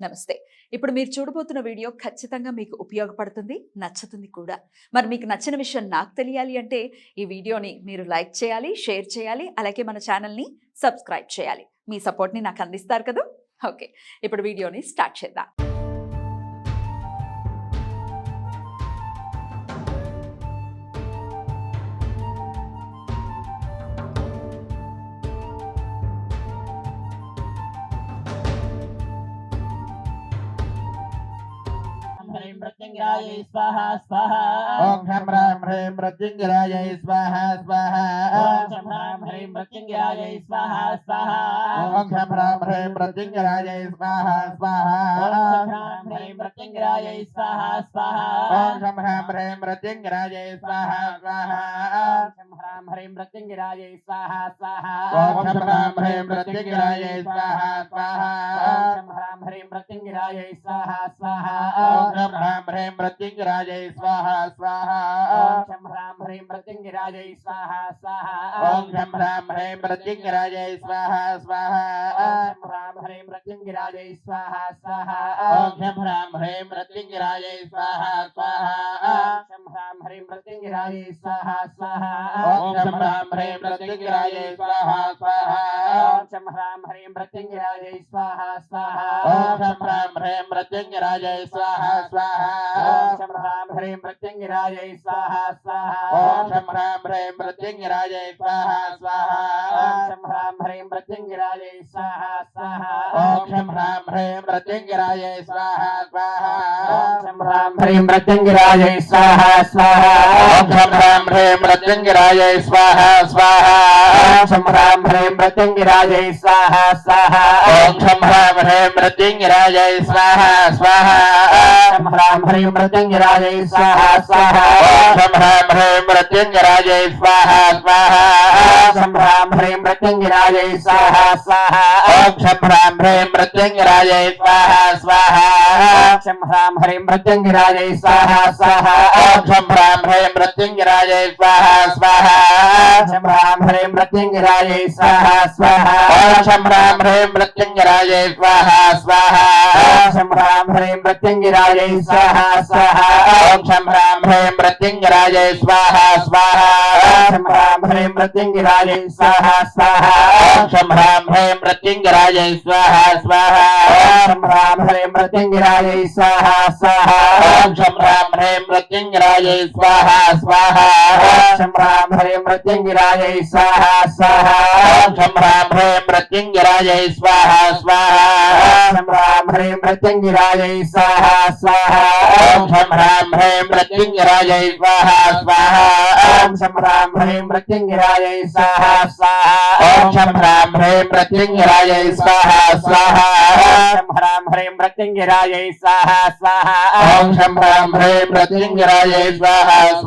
నమస్తే. ఇప్పుడు మీరు చూడబోతున్న వీడియో ఖచ్చితంగా మీకు ఉపయోగపడుతుంది, నచ్చుతుంది కూడా. మరి మీకు నచ్చిన విషయం నాకు తెలియాలి అంటే ఈ వీడియోని మీరు లైక్ చేయాలి, షేర్ చేయాలి, అలాగే మన ఛానల్ని సబ్స్క్రైబ్ చేయాలి. మీ సపోర్ట్ని నాకు అందిస్తారు కదా. ఓకే, ఇప్పుడు వీడియోని స్టార్ట్ చేద్దాం. मृत्युंजयाय स्वाहा स्वाहा ओम शं ह्रां ह्रीं मृत्युंजयाय स्वाहा स्वाहा ओम शं ह्रां ह्रीं मृत्युंजयाय स्वाहा स्वाहा ओम शं ह्रां ह्रीं मृत्युंजयाय स्वाहा स्वाहा ओम शं ह्रां ह्रीं मृत्युंजयाय स्वाहा स्वाहा ओम शं ह्रां ह्रीं मृत्युंजयाय स्वाहा स्वाहा ओम शं ह्रां ह्रीं मृत्युंजयाय स्वाहा स्वाहा ओम शं ह्रां ह्रीं मृत्युंजयाय स्वाहा स्वाहा ओम शं ह्रां ह्रीं मृत्युंजयाय स्वाहा स्वाहा ओम शं ह्रां ह्रीं मृत्युंजयाय स्वाहा स्वाहा ओम शं ह्रां ह्रीं मृत्युंजयाय स्वाहा स्वाहा ओम शं ह्रां ह्रीं मृत्युंजयाय स्वाहा स्वाहा ओम शं ह्रां ह्रीं मृत्युंजयाय स्वाहा स्वाहा ओम शं ह्रां ह्रीं मृत्युंजयाय स्वाहा स्वाहा ओम शं ह्रां ह्रीं मृत्युंजयाय स्वाहा स्वाहा ओम शं ह्रां ह्रीं मृत्युंजयाय स्वाहा स्वाहा ओम शं ह्रां ह्रीं मृत्युंजयाय स्वाहा स्वाहा ओम शं ह्रां ह्रीं मृत्युंजयाय स्वाहा स्वाहा ओम शं ह्रां ह्रीं मृत्युंजयाय स्वाहा स्वाहा ओम शं ह्रां ह्रीं मृत्युंजयाय स्वाहा स्वाहा ओम शं ह्रां ह्रीं मृत्युंजयाय स्वाहा स्वाहा ओम शं ह्रां ह्रीं मृत्युंजयाय स्वाहा स्वाहा ओम शं ह्रां ह्रीं मृत्युंजयाय स्वाहा स्वाहा ओम शं ह्रां ह्रीं मृत्युंजयाय स्वाहा स्वाहा ओम शं ह्रां ह्रीं मृत्युंजयाय स्वाहा स्वाहा ओम शं ह्रां ह्रीं मृत्युंजयाय स्वाहा स्वाहा शं ह्रां ह्रीं मृत्युंजयाय स्वाहा स्वाहा ओम शं ह्रां ह्रीं मृत्युंजयाय स्वाहा स्वाहा शं ह्रां ह्रीं मृत्युंजयाय स्वाहा स्वाहा ओम शं ह्रां ह्रीं मृत्युंजयाय स्वाहा स्वाहा शं ह्रां ह्रीं मृत्युंजयाय स्वाहा स्वाहा ओम शं ह्रां ह्रीं मृत्युंजयाय स्वाहा स्वाहा शं ह्रां ह्रीं मृत्युंजयाय स्वाहा स्वाहा ओम शं ह्रां ह्रीं मृत्युंजयाय स्वाहा स्वाहा शं ह्रां ह्रीं मृत्युंजयाय स्वाहा स्वाहा ओम शं ह्रां ह्रीं मृत्युंजयाय स्वाहा स्वाहा शं ह्रां ह्रीं मृत्युंजयाय स्वाहा स्वाहा ओम शं ह्रां ह्रीं मृत्युंजयाय स्वाहा स्वाहा शं ह्रां ह्रीं मृत्युंजयाय स्वाहा स्वाहा ओम शं ह्रां ह्रीं मृत्युंजयाय स्वाहा स्वाहा शं ह्रां ह्रीं मृत्युंजयाय स्वाहा स्वाहा ओम शं ह्रां ह्रीं मृत्युंजयाय स्वाहा स्वाहा शं ह्रां ह्रीं मृत्युंजयाय स्वाहा स्वाहा ओम शं ह्रां ह्रीं मृत्युंजयाय स्वाहा स्वाहा ओम शं ह्रां ह्रीं मृत्युंजयाय स्वाहा स्वाहा ओम शं ह्रां ह्रीं मृत्युंजयाय स्वाहा स्वाहा शं ह्रां ह्रीं मृत्युंजयाय स्वाहा स्वाहा ओम शं ह्रां ह्रीं मृत्युंजयाय स्वाहा स्वाहा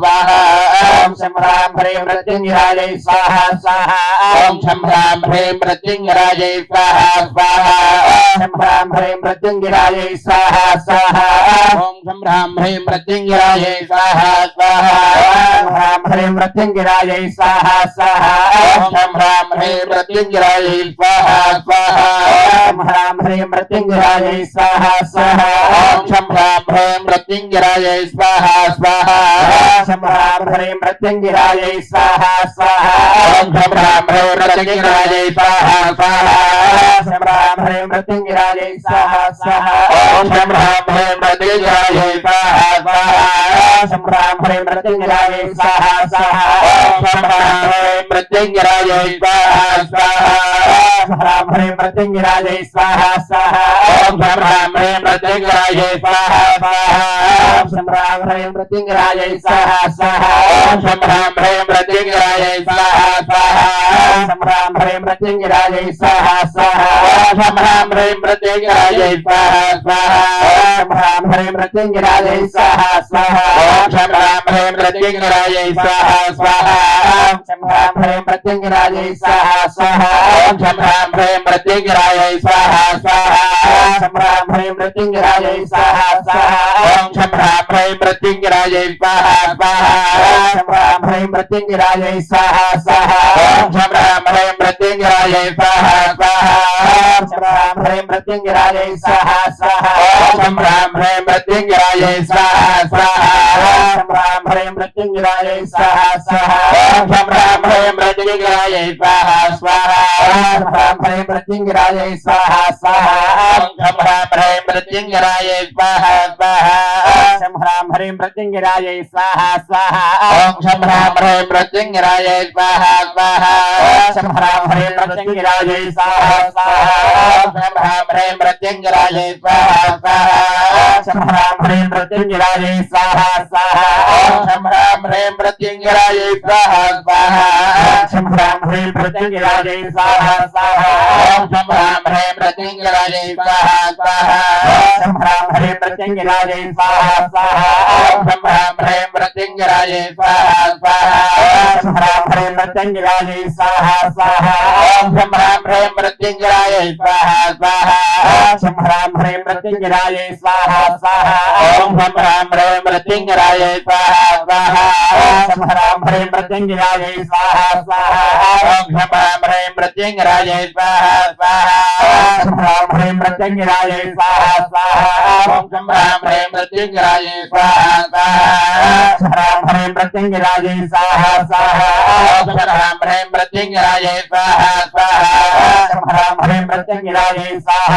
ओम शं ह्रां ह्रीं मृत्युंजयाय स्वाहा स्वाहा ओम शं ह्रां ह्रीं मृत्युंजयाय स्वाहा स्वाहा शं ह्रां ह्रीं मृत्युंजयाय स्वाहा स्वाहा ओम शं ह्रां ह्रीं मृत्युंजयाय स्वाहा स्वाहा शं ह्रां ह्रीं मृत्युंजयाय स्वाहा स्वाहा ओम शं ह्रां ह्रीं मृत्युंजयाय स्वाहा स्वाहा शं ह्रां ह्रीं मृत्युंजयाय स्वाहा स्वाहा ओम शं ह्रां ह्रीं मृत्युंजयाय स्वाहा स्वाहा शं ह्रां ह्रीं मृत्युंजयाय स्वाहा स्वाहा ओम शं ह्रां ह्रीं मृत्युंजयाय स्वाहा स्वाहा शं ह्रां ह्रीं मृत्युंजयाय स्वाहा स्वाहा ओम शं ह्रां ह्रीं मृत्युंजयाय स्वाहा स्वाहा शं ह्रां ह्रीं मृत्युंजयाय स्वाहा स्वाहा ओम शं ह्रां ह्रीं मृत्युंजयाय स्वाहा स्वाहा शं ह्रां ह्रीं मृत्युंजयाय स्वाहा स्वाहा ओम शं ह्रां ह्रीं मृत्युंजयाय स्वाहा स्वाहा शं ह्रां ह्रीं मृत्युंजयाय स्वाहा स्वाहा ओम शं ह्रां ह्रीं मृत्युंजयाय स्वाहा स्वाहा शं ह्रां ह्रीं मृत्युंजयाय स्वाहा स्वाहा ओम शं ह्रां ह्रीं मृत्युंजयाय स्वाहा स्वाहा शं ह्रां ह्रीं मृत्युंजयाय स्वाहा स्वाहा ओम शं ह्रां ह्रीं मृत्युंजयाय स्वाहा स्वाहा शं ह्रां ह्रीं मृत्युंजयाय स्वाहा स्वाहा ओम शं ह्रां ह्रीं मृत्युंजयाय स्वाहा स्वाहा शं ह्रां ह्रीं मृत्युंजयाय स्वाहा स्वाहा ओम शं ह्रां ह्रीं मृत्युंजयाय स्वाहा स्वाहा शं ह्रां ह्रीं मृत्युंजयाय स्वाहा स्वाहा ओम शं ह्रां ह्रीं मृत्युंजयाय स्वाहा स्वाहा ह्रां ह्रीं मृत्युञ्जयायै स्वाहा स्वाहा ॐ ह्रां ह्रीं मृत्युञ्जयायै स्वाहा स्वाहा ह्रां ह्रीं मृत्युञ्जयायै स्वाहा स्वाहा ॐ ह्रां ह्रीं मृत्युञ्जयायै स्वाहा स्वाहा ह्रां ह्रीं मृत्युञ्जयायै स्वाहा स्वाहा ॐ ह्रां ह्रीं मृत्युञ्जयायै स्वाहा स्वाहा ह्रां ह्रीं मृत्युञ्जयायै स्वाहा स्वाहा ॐ ह्रां ह्रीं मृत्युञ्जयायै स्वाहा स्वाहा ह्रां ह्रीं मृत्युञ्जयायै स्वाहा स्वाहा ॐ ह्रां ह्रीं मृत्युञ्जयायै स्वाहा स्वाहा ह्रां ह्रीं मृत्युञ्जयायै स्वाहा स्वाहा ॐ ह्रां ह्रीं मृत्युञ्जयायै स्वाहा स्वाहा ह्रां ह्रीं मृत्युञ्जयायै स्वाहा स्वाहा ॐ ह्रां ह्रीं मृत्युञ्जयायै स्वाहा स्वाहा ह्रां ह्रीं मृत्युञ्जयायै स्वाहा स्वाहा ॐ ह्रां ह्रीं मृत्युञ्जयायै स्वाहा स्वाहा ह्रां ह्रीं मृत्युञ्जयायै स्वाहा स्वाहा ॐ ह्रां ह्रीं मृत्युञ्जयायै स्वाहा स्वाहा ह्रां ह्रीं मृत्युञ्जयायै स्वाहा स्वाहा ॐ ह्रां ह्रीं मृत्युञ्जयायै स्वाहा स्वाहा ह्रां ह्रीं मृत्युञ्जयायै स्वाहा स्वाहा ॐ ह्रां ह्रीं मृत्युञ्जयायै स्वाहा स्वाहा ह्रां ह्रीं मृत्युञ्जयायै स्वाहा स्वाहा ॐ ह्रां ह्रीं मृत्युञ्जयायै स्वाहा स्वाहा ह्रां ह्रीं मृत्युञ्जयायै स्वाहा स्वाहा ॐ ह्रां ह्रीं मृत्युञ्जयायै स्वाहा स्वाहा ह्रां ह्रीं मृत्युञ्जयायै स्वाहा स्वाहा ॐ ह्रां ह्रीं मृत्युञ्जयायै स्वाहा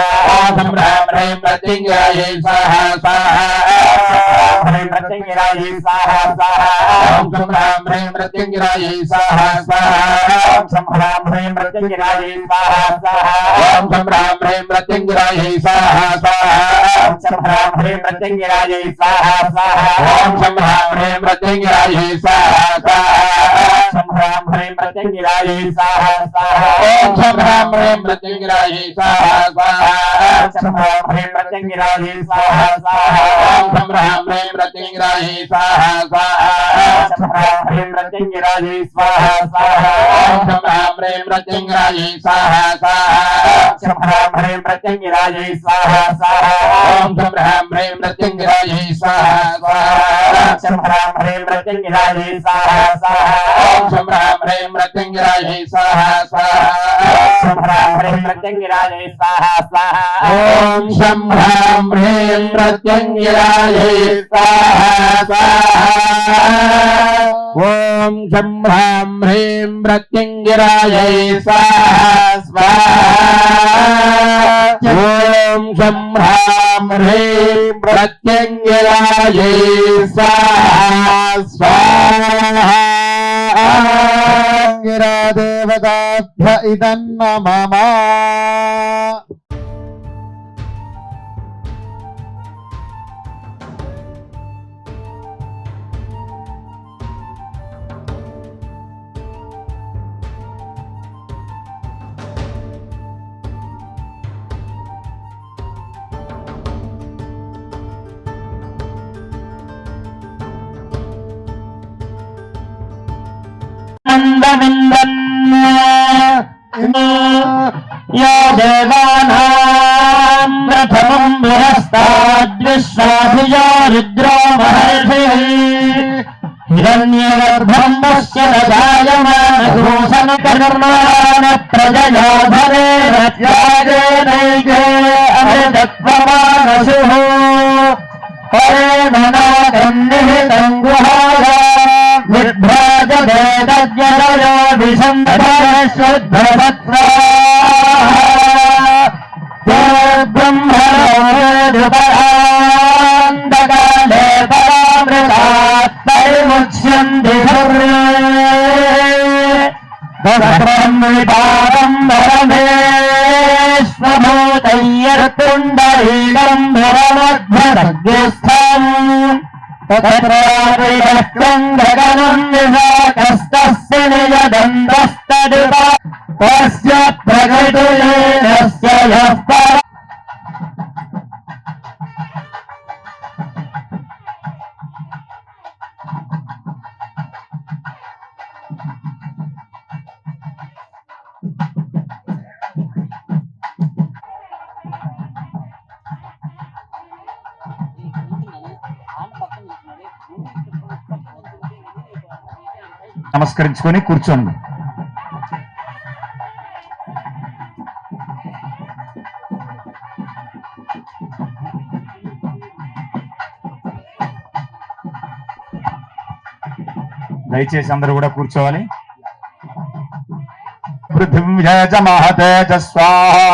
स्वाहा ह्रां ह्रीं मृत्युञ्जयायै स्वाहा स्वाहा ॐ ह्रां ह्रीं मृत्युञ्जयायै स्वाहा स्वाहा ह्रां ह्रीं मृत्युञ्जयायै स्वाहा स्वाहा ॐ ह्रां ह्रीं मृत्युञ्जयायै स्वाहा स्वाहा ह्रां ह्रीं मृत्युञ्जयायै स्वाहा स्वाहा ॐ ह्रां ह्रीं मृत्युञ्जयायै स्वाहा स्वाहा ह्रां ह्रीं मृत्युञ्जयायै स्वाहा स्वाहा ॐ ह्रां ह्रीं मृत्युञ्जयायै स्वाहा स्वाहा ह्रां ह्रीं मृत्युञ्जयायै स्वाहा स्वाहा ॐ ह्रां ह्रीं मृत्युञ्जयायै स्वाहा स्वाहा ह्रां ह्रीं मृत्युञ्जयायै स्वाहा स्वाहा ॐ ह्रां ह्रीं मृत्युञ्जयायै स्वाहा स्वाहा ह्रां ह्रीं मृत्युञ्जयायै स्वाहा स्वाहा ॐ ह्रां ह्रीं मृत्युञ्जयायै स्वाहा स्वाहा ह्रां ह्रीं मृत्युञ्जयायै स्वाहा स्वाहा ॐ ह्रां ह्रीं मृत्युञ्जयायै स्वाहा स्वाहा ह्रां ह्रीं मृत्युञ्जयायै स्वाहा स्वाहा ॐ शं ह्रां ह्रीं मृत्युञ्जयायै स्वाहा स्वाहा ॐ शं ह्रां ह्रीं मृत्युञ्जयायै स्वाहा स्वाहा ॐ शं ह्रां ह्रीं मृत्युञ्जयायै स्वाहा स्वाहा गिरादेवताभ्य इदन्नमः यो देवानां प्रथमं बृहस्ताद्विश्वाभियो रुद्रो महर्षिः हिरण्यगर्भं पश्य न जायमानघोषणकर्माण प्रजया भरे रत्याजेनैके अमृतत्वमानसुः परेण नागन्निहितं गुहाया विभ्राजवेदज्ञयो विशन्दश्रुद्धवत्वा ब्रह्मणोदुपरान्दकाले परामृतात् परिमुच्यन्ति ब्रह्मेश्वभूतैर्पुण्डरीकम् भरमध्वरग्रस्थम् तत्रागनम् विशाकस्तस्य निजदन्तस्तदुप तस्य प्रकटिलेनस्य यः నమస్కరించుకొని కూర్చోండి. దయచేసి అందరూ కూడా కూర్చోవాలి. పృథివ్యా చ మహతే చ స్వాహా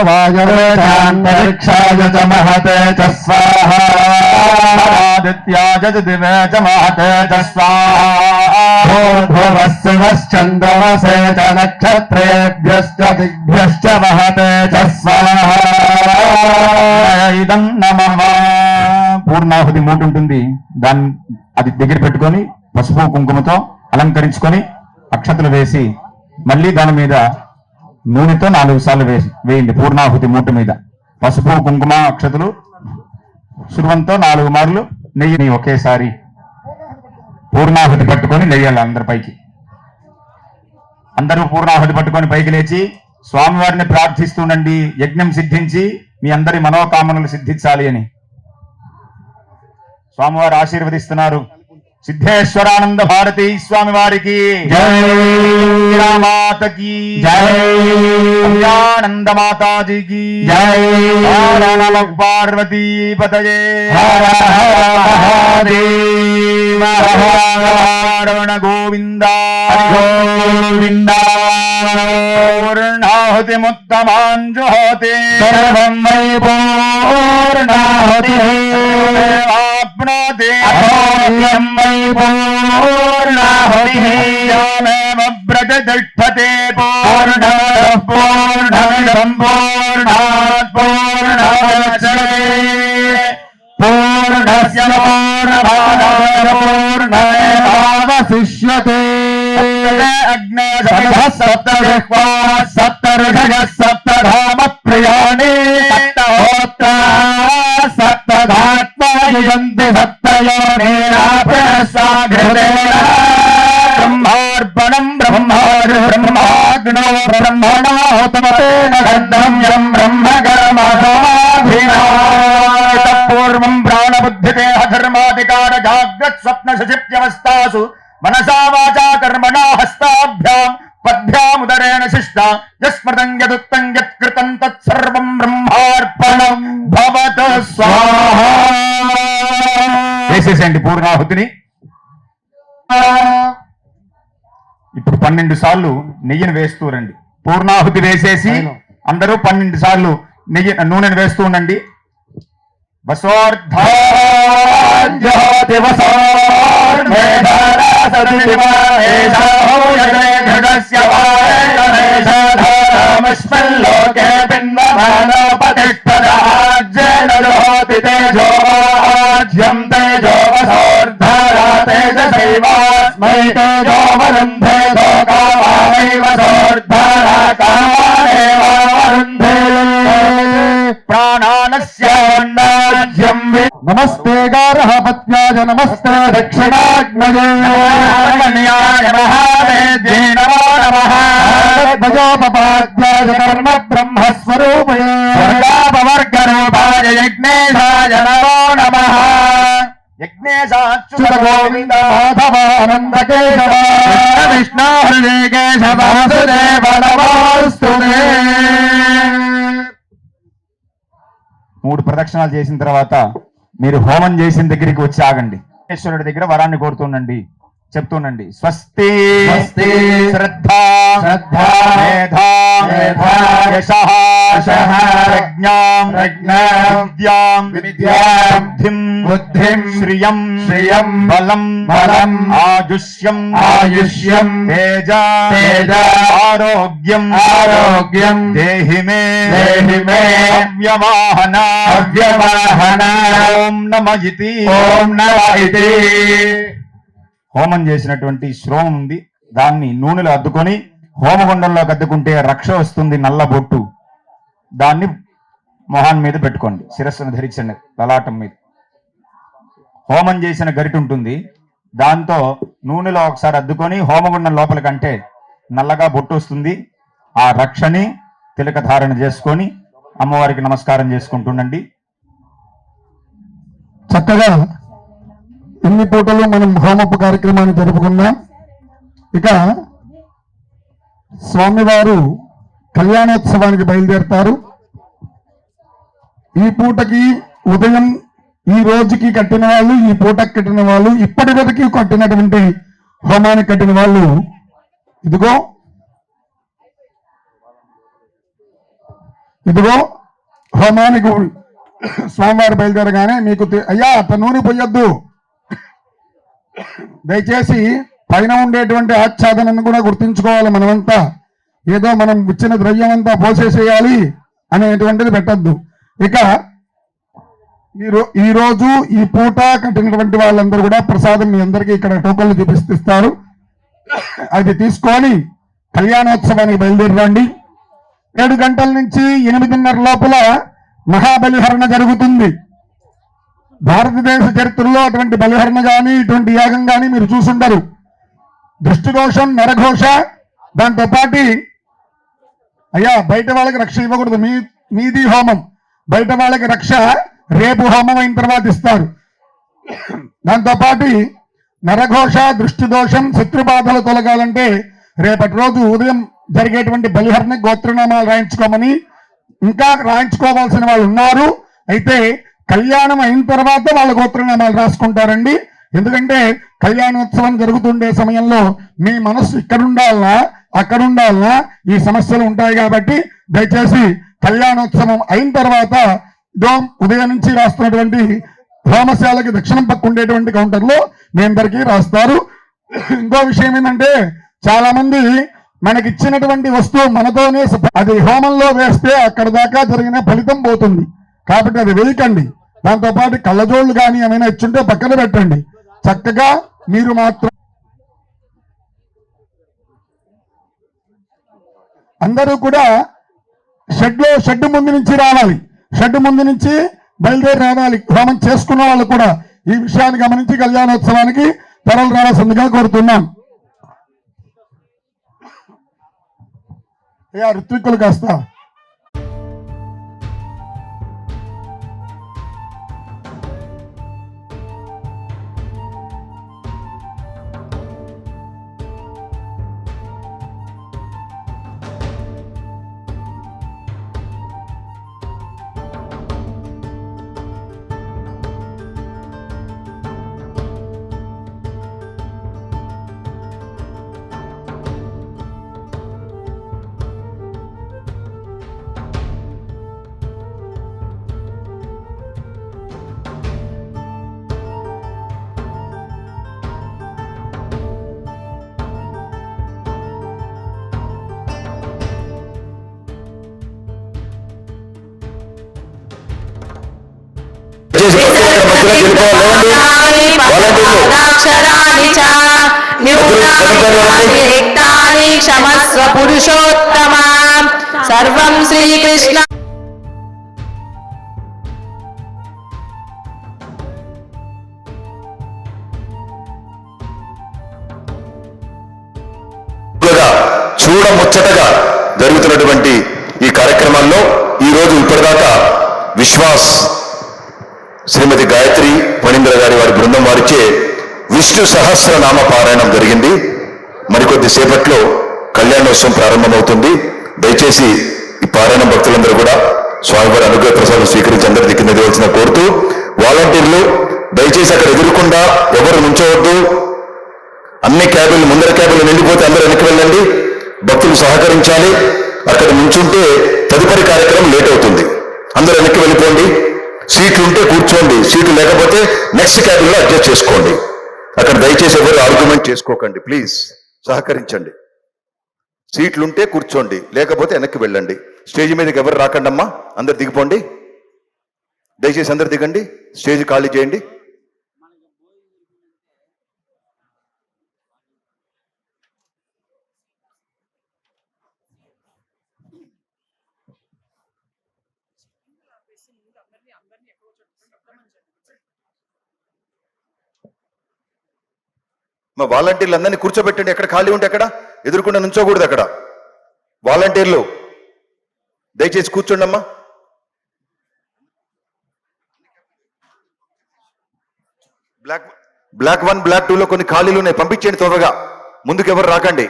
వాయవేచాంతరిక్షాయ చ మహతే చ స్వాహా ఆదిత్యాయ చ దివే చ మహతే చ స్వాహా భూర్భువస్సువశ్చంద్రమసే చ నక్షత్రేభ్యశ్చ దిగ్భ్యశ్చ మహతే చ స్వాహా ఇదం నమః. పూర్ణాహుతి మూట ఉంటుంది, దాన్ని అది దగ్గర పెట్టుకొని పసుపు కుంకుమతో అలంకరించుకొని అక్షతలు వేసి మళ్ళీ దాని మీద నూనెతో 4 సార్లు వేయండి. పూర్ణాహుతి మూట మీద పసుపు కుంకుమ అక్షతలు సుర్వంతో 4 మార్లు నెయ్యిని ఒకేసారి పూర్ణాహుతి పట్టుకొని లేయాలి. అందరి పైకి అందరూ పూర్ణాహుతి పట్టుకొని పైకి లేచి స్వామివారిని ప్రార్థిస్తుండండి, యజ్ఞం సిద్ధించి మీ అందరి మనోకామనలు సిద్ధించాలి అని. స్వామివారు ఆశీర్వదిస్తున్నారు. సిద్ధేశ్వరానంద భారతి స్వామి వారికి జై మాతకి జై ఆనంద మాతాజీకి జై పార్వతీ పతయే హర హర మహాదేవ రమణ గోవింద గోవింద పూర్ణాహుతి ముత్తమాంజుహోతి సర్వం వై పూర్ణాహుతి ఆప్నోతి అహోయం వై పూర్ణాహుతి యామేవ వ్రజతిష్ఠతే పూర్ణః పూర్ణమిదం పూర్ణాత్ పూర్ణముదచ్యతే పూర్ణస్య పూర్ణమాదాయ పూర్ణమేవావశిష్యతే అగ్నే సప్తజిహ్వా సప్తఋషయః సప్తధామ ప్రియాణి సప్తహోత్రా సప్తధాత్మా యుజంతి సప్తయోనిరాపణస్వాఘృతేన బ్రహ్మార్పణం బ్రహ్మాగ్నో బ్రహ్మణోతమతేన గంధం యం బ్రహ్మకర్మసమాధినాతః పూర్వం ప్రాణబుద్ధిదేహ ధర్మాధికార జాగ్రత్ స్వప్న సుషిప్త్యవస్థాసు మనసా వాచా కర్మణా హస్తాభ్యాం పద్భ్యాముదరేణ శిష్ట యస్మృతం యదుక్తం యత్కృతం తత్సర్వం బ్రహ్మార్పణం భవతు స్వాహా. వేసేసేయండి పూర్ణాహుతిని. ఇప్పుడు 12 సార్లు నెయ్యిని వేస్తూ రండి. పూర్ణాహుతి వేసేసి అందరూ 12 సార్లు నూనెను వేస్తూ ఉండండి. లోకే బింబమానోపతిష్ఠరాజ్యేన తేజోవాజ్యం తేజోవసోర్ధరా తేజసైవాస్మై తేజోవరుంధే లోకామానైవ సోర్ధరా కామానేవారుంధే ప్రాణానస్యాజ్యం నమస్తే గార్హపత్యాయ నమస్తే దక్షిణాగ్నయే మహావేద్యే నమో నమః. భజోపపాద్యాయ కర్మ బ్రహ్మస్వరూపయే వర్గరూపాయ యజ్ఞేశాయ నమో నమః. యజ్ఞేశాచ్యుత గోవింద మాధవానంద కేశవ విష్ణు హృదయ కేశవ వాసుదేవ నమోస్తుతే. 3 ప్రదక్షిణాలు చేసిన తర్వాత మీరు హోమం చేసిన దగ్గరికి వచ్చి ఆగండి. ఈశ్వరుడి దగ్గర వరాన్ని కోరుతుండండి, చెప్తుండండి. స్వస్తి స్వస్తి శ్రద్ధా శ్రద్ధా మేధా మేధా యశః యశః ప్రజ్ఞాం ప్రజ్ఞాం విద్యాం విద్యాం బుద్ధిం శ్రియం శ్రియం బలం బలం ఆయుష్యం ఆయుష్యం తేజ తేజ ఆరోగ్యం ఆరోగ్యం దేహి మే అవ్యవాహన ఓం నమ ఇతి. ఓం నమ ఇతి. హోమం చేసినటువంటి శ్రోమం ఉంది, దాన్ని నూనెలో అద్దుకొని హోమగుండంలోకి అద్దుకుంటే రక్ష వస్తుంది, నల్ల బొట్టు. దాన్ని మొహాన్ మీద పెట్టుకోండి, శిరస్సును ధరించండి, లలాటం మీద. హోమం చేసిన గరిట ఉంటుంది, దాంతో నూనెలో ఒకసారి అద్దుకొని హోమగుండం లోపలికంటే నల్లగా బొట్టు వస్తుంది. ఆ రక్షని తిలక ధారణ చేసుకొని అమ్మవారికి నమస్కారం చేసుకుంటుండండి. చక్కగా ఇన్ని పూటలు మనం హోమపు కార్యక్రమాన్ని జరుపుకున్నాం. ఇక స్వామివారు కళ్యాణోత్సవానికి బయలుదేరుతారు. ఈ పూటకి ఉదయం ఈ రోజుకి కట్టిన వాళ్ళు, ఈ పూటకి కట్టిన వాళ్ళు, ఇప్పటి వరకు కట్టినటువంటి హోమానికి కట్టిన వాళ్ళు ఇదిగో హోమానికి స్వామివారి బయలుదేరగానే మీకు అయ్యా అట్ట నూనె పోయొద్దు, దయచేసి పైన ఉండేటువంటి ఆచ్ఛాదనను కూడా గుర్తించుకోవాలి. మనమంతా ఏదో మనం ఇచ్చిన ద్రవ్యం అంతా పోసేసేయాలి అనేటువంటిది పెట్టద్దు. ఇక ఈ రోజు ఈ పూట కట్టినటువంటి వాళ్ళందరూ కూడా ప్రసాదం మీ అందరికీ ఇక్కడ టోకన్లు చూపిస్తారు. అది తీసుకొని కళ్యాణోత్సవానికి బయలుదేరండి. 7 గంటల నుంచి 8:30 లోపల మహాబలిహరణ జరుగుతుంది. భారతదేశ చరిత్రలో అటువంటి బలిహరణ కానీ ఇటువంటి యాగం కానీ మీరు చూసుండరు. దృష్టిదోషం, నరఘోష, దాంతో పాటు అయ్యా బయట వాళ్ళకి రక్ష ఇవ్వకూడదు. మీది హోమం, బయట వాళ్ళకి రక్ష రేపు హోమం అయిన తర్వాత ఇస్తారు. దాంతోపాటు నరఘోష, దృష్టిదోషం, శత్రుబాధలు తొలగాలంటే రేపటి రోజు ఉదయం జరిగేటువంటి బలిహరణ గోత్రనామాలు రాయించుకోమని, ఇంకా రాయించుకోవాల్సిన వాళ్ళు ఉన్నారు. అయితే కళ్యాణం అయిన తర్వాత వాళ్ళ గోత్రనామాలు రాసుకుంటారండి. ఎందుకంటే కళ్యాణోత్సవం జరుగుతుండే సమయంలో మీ మనస్సు ఇక్కడుండాలనా అక్కడుండాలనా ఈ సమస్యలు ఉంటాయి. కాబట్టి దయచేసి కళ్యాణోత్సవం అయిన తర్వాత ఉదయం నుంచి రాస్తున్నటువంటి హోమశాలకి దక్షిణం పక్క ఉండేటువంటి కౌంటర్లో మీ అందరికీ రాస్తారు. ఇంకో విషయం ఏంటంటే చాలా మంది మనకిచ్చినటువంటి వస్తువు మనతోనే అది హోమంలో వేస్తే అక్కడ దాకా జరిగిన ఫలితం పోతుంది. కాబట్టి అది వేయకండి. దాంతోపాటు కళ్ళజోళ్ళు కానీ ఏమైనా ఇచ్చుంటే పక్కన పెట్టండి. చక్కగా మీరు మాత్రం అందరూ కూడా షెడ్ ముందు నుంచి రావాలి. షెడ్ ముందు నుంచి బయలుదేరి రావాలి. హోమం చేసుకున్న వాళ్ళు కూడా ఈ విషయాన్ని గమనించి కళ్యాణోత్సవానికి తరలి రావాల్సిందిగా కోరుతున్నాం. ఋత్విక్కులు కాస్త క్షమస్వ పురుషోత్తమా సర్వం శ్రీకృష్ణ. చూడముచ్చటగా జరుగుతున్నటువంటి ఈ కార్యక్రమాల్లో ఈరోజు ఇప్పటిదాకా విశ్వాస్ శ్రీమతి గాయత్రి ఫణీంద్ర గారి వారి బృందం వారిచే విష్ణు సహస్రనామ పారాయణం జరిగింది. మరికొద్ది సేపట్లో కళ్యాణోత్సవం ప్రారంభమవుతుంది. దయచేసి ఈ పారాయణ భక్తులందరూ కూడా స్వామివారి అనుగ్రహ ప్రసాదం స్వీకరించి అందరి దిక్కిన దేవలసిన కోరుతూ, వాలంటీర్లు దయచేసి అక్కడ ఎదురుకుండా ఎవరు నుంచోవద్దు. అన్ని క్యాబిన్లు, ముందర క్యాబిన్లు నిండిపోతే అందరూ వెనక్కి వెళ్ళండి. భక్తులు సహకరించాలి. అక్కడ నుంచుంటే తదుపరి కార్యక్రమం లేట్ అవుతుంది. అందరూ వెనక్కి వెళ్ళిపోండి. సీట్లు ఉంటే కూర్చోండి, సీట్లు లేకపోతే నెక్స్ట్ క్యాబిన్లో అడ్జస్ట్ చేసుకోండి. అక్కడ దయచేసి ఎవరు ఆర్గ్యుమెంట్ చేసుకోకండి, ప్లీజ్ సహకరించండి. సీట్లు ఉంటే కూర్చోండి, లేకపోతే వెనక్కి వెళ్ళండి. స్టేజ్ మీదకి ఎవరు రాకండమ్మా, అందరు దిగిపోండి. దయచేసి అందరు దిగండి, స్టేజ్ ఖాళీ చేయండి. మా వాలంటీర్లు అందరినీ కూర్చోబెట్టండి. ఎక్కడ ఖాళీ ఉంటే అక్కడ ఎదురుకుండా నుంచోకూడదు. అక్కడ వాలంటీర్లు దయచేసి కూర్చోండి అమ్మా. బ్లాక్ 1, బ్లాక్ 2లో కొన్ని ఖాళీలు ఉన్నాయి, పంపించండి త్వరగా. ముందుకు ఎవరు రాకండి.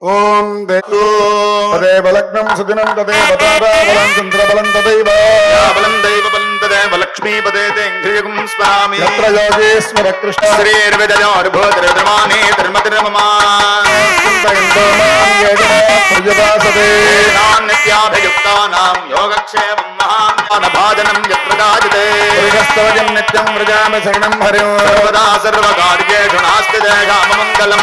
ఓం తదేవ లగ్నం సుదినం తదేవ తారాబలం చంద్రబలం తదైవ బలం దైవ బలం తదేవ లక్ష్మీపదే ఇంద్రియగుం స్వామి యత్ర యోగేశ్వర కృష్ణ శ్రీర్విజయోర్భోదరమానే ధర్మతిర్మమా ప్రజదాసతే నిత్యాభియుక్తానాం యోగక్షేమం మహాభాజనం యత్ర దాజతే స్తవజం నిత్యం వ్రజామి శరణం హరిం సర్వదా సర్వకార్యేషు నాస్తి దేహామమంగళం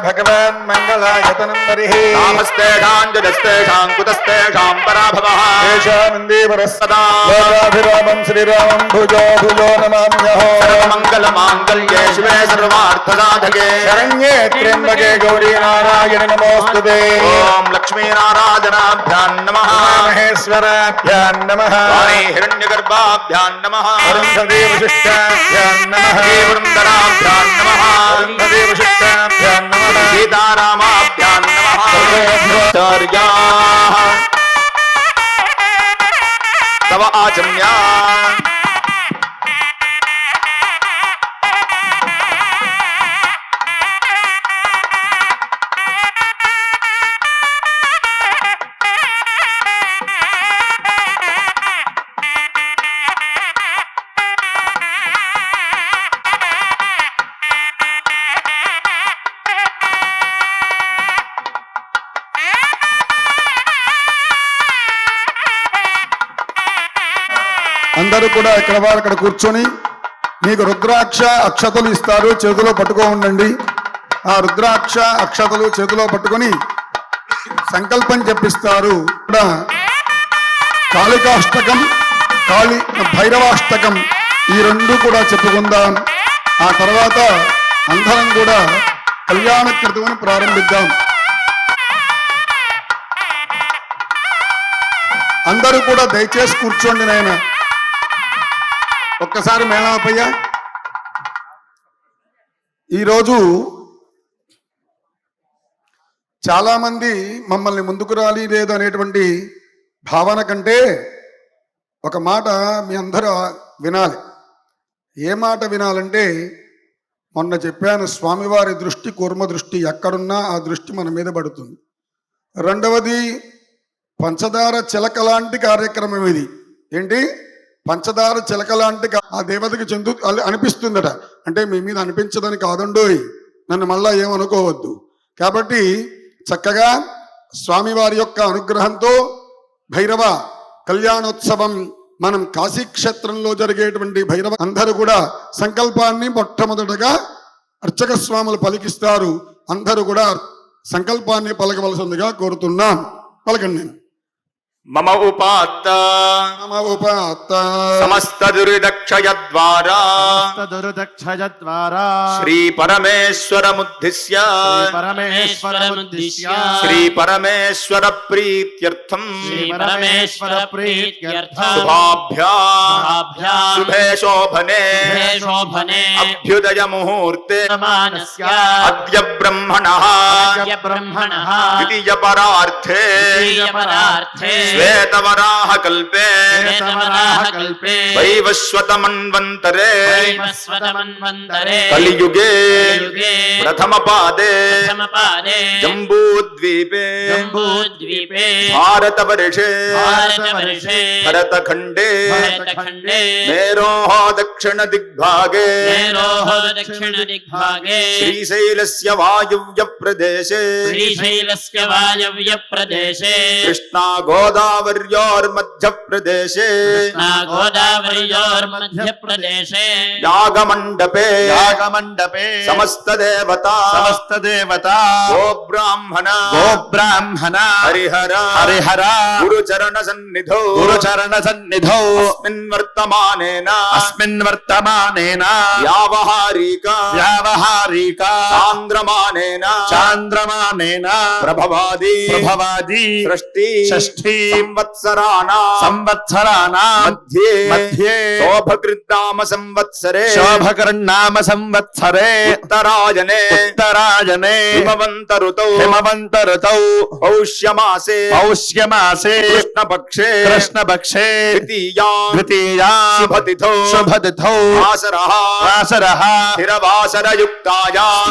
భగవాన్ మంగళాయతనం హరిః నామస్తేషాం జగస్తేషాం కుతస్తేషాం పరాభవః దేశమందేవరస్సదా లోకాభిరామం శ్రీరామం భుజో భుజో నమామ్యహో సర్వమంగళమాంగళ్యే శివే సర్వార్థసాధకే శరణ్యే త్ర్యంబకే గౌరీ నారాయణ నమోస్తుతే ఓం లక్ష్మీనారాయణాభ్యాం నమః మహేశ్వరాభ్యాం నమః వాణీ హిరణ్యగర్భాభ్యాం నమః అరుంధదే వశిష్టాభ్యాం నమః వృందరాభ్యాం నమః అరుంధదే వశిష్టాభ్యాం నమః సీతారామాభ్యాం నమః ఆచార్యాః తవ ఆచమ్యా అందరూ కూడా ఇక్కడ వారు అక్కడ కూర్చొని మీకు రుద్రాక్ష అక్షతలు ఇస్తారు, చేతిలో పట్టుకో ఉండండి. ఆ రుద్రాక్ష అక్షతలు చేతిలో పట్టుకొని సంకల్పం చెప్పిస్తారు. ఇక్కడ కాళికాష్టకం, భైరవాష్టకం ఈ రెండు కూడా చెప్పుకుందాం. ఆ తర్వాత అందరం కూడా కళ్యాణ క్రతువుని ప్రారంభిద్దాం. అందరూ కూడా దయచేసి కూర్చోండి నాయన. ఒక్కసారి మేళాపయ్య. ఈరోజు చాలా మంది మమ్మల్ని ముందుకు రాలి లేదు అనేటువంటి భావన కంటే ఒక మాట మీ అందరూ వినాలి. ఏ మాట వినాలంటే, మొన్న చెప్పాను, స్వామివారి దృష్టి కూర్మ దృష్టి, ఎక్కడున్నా ఆ దృష్టి మన మీద పడుతుంది. రెండవది, పంచదార చిలక లాంటి కార్యక్రమం ఇది. ఏంటి? పంచదార చిలక లాంటి ఆ దేవతకి అనిపిస్తుందట. అంటే మీ మీద అనిపించదని కాదండోయ్, నన్ను మళ్ళా ఏమనుకోవద్దు. కాబట్టి చక్కగా స్వామివారి యొక్క అనుగ్రహంతో భైరవ కళ్యాణోత్సవం మనం కాశీక్షేత్రంలో జరిగేటువంటి భైరవ అందరూ కూడా సంకల్పాన్ని మొట్టమొదటగా అర్చక స్వాములు పలికిస్తారు. అందరూ కూడా సంకల్పాన్ని పలకవలసిందిగా కోరుతున్నాం. పలకండి. మమ ఉపాత్త సమస్త దురిదక్షయ ద్వారా శ్రీ పరమేశ్వరముద్దిశ్య శ్రీ పరమేశ్వర ప్రీత్యర్థం శుభే శోభనే అభ్యుదయ ముహూర్తే అద్య బ్రహ్మణః ద్వితీయ పరార్థే శ్వేతవరాహ కల్పే వైవస్వతమన్వంతరే కలియుగే ప్రథమ పాదే జంబూద్వీపే భారతవర్షే భరతఖండే మేరోః దక్షిణ దిగ్భాగే శ్రీశైలస్య వాయువ్య ప్రదేశే కృష్ణా గోదావర్యోర్మధ్యప్రదేశే యాగమండపే సమస్త దేవతా గో బ్రాహ్మణ హరిహర గురుచరణ సన్నిధౌ అస్మిన్ వర్తమానేన వ్యావహారిక చాంద్రమానేన ప్రభవాది షష్ఠీ సంవత్సరాణాం మధ్యే శోభకృన్నామ సంవత్సరే ఉత్తరాయణే హిమవంత ఋతౌ పౌష్యమాసే కృష్ణపక్షే ద్వితీయాం శుభతిథౌ వాసరః స్థిరవాసరయుక్తాయాం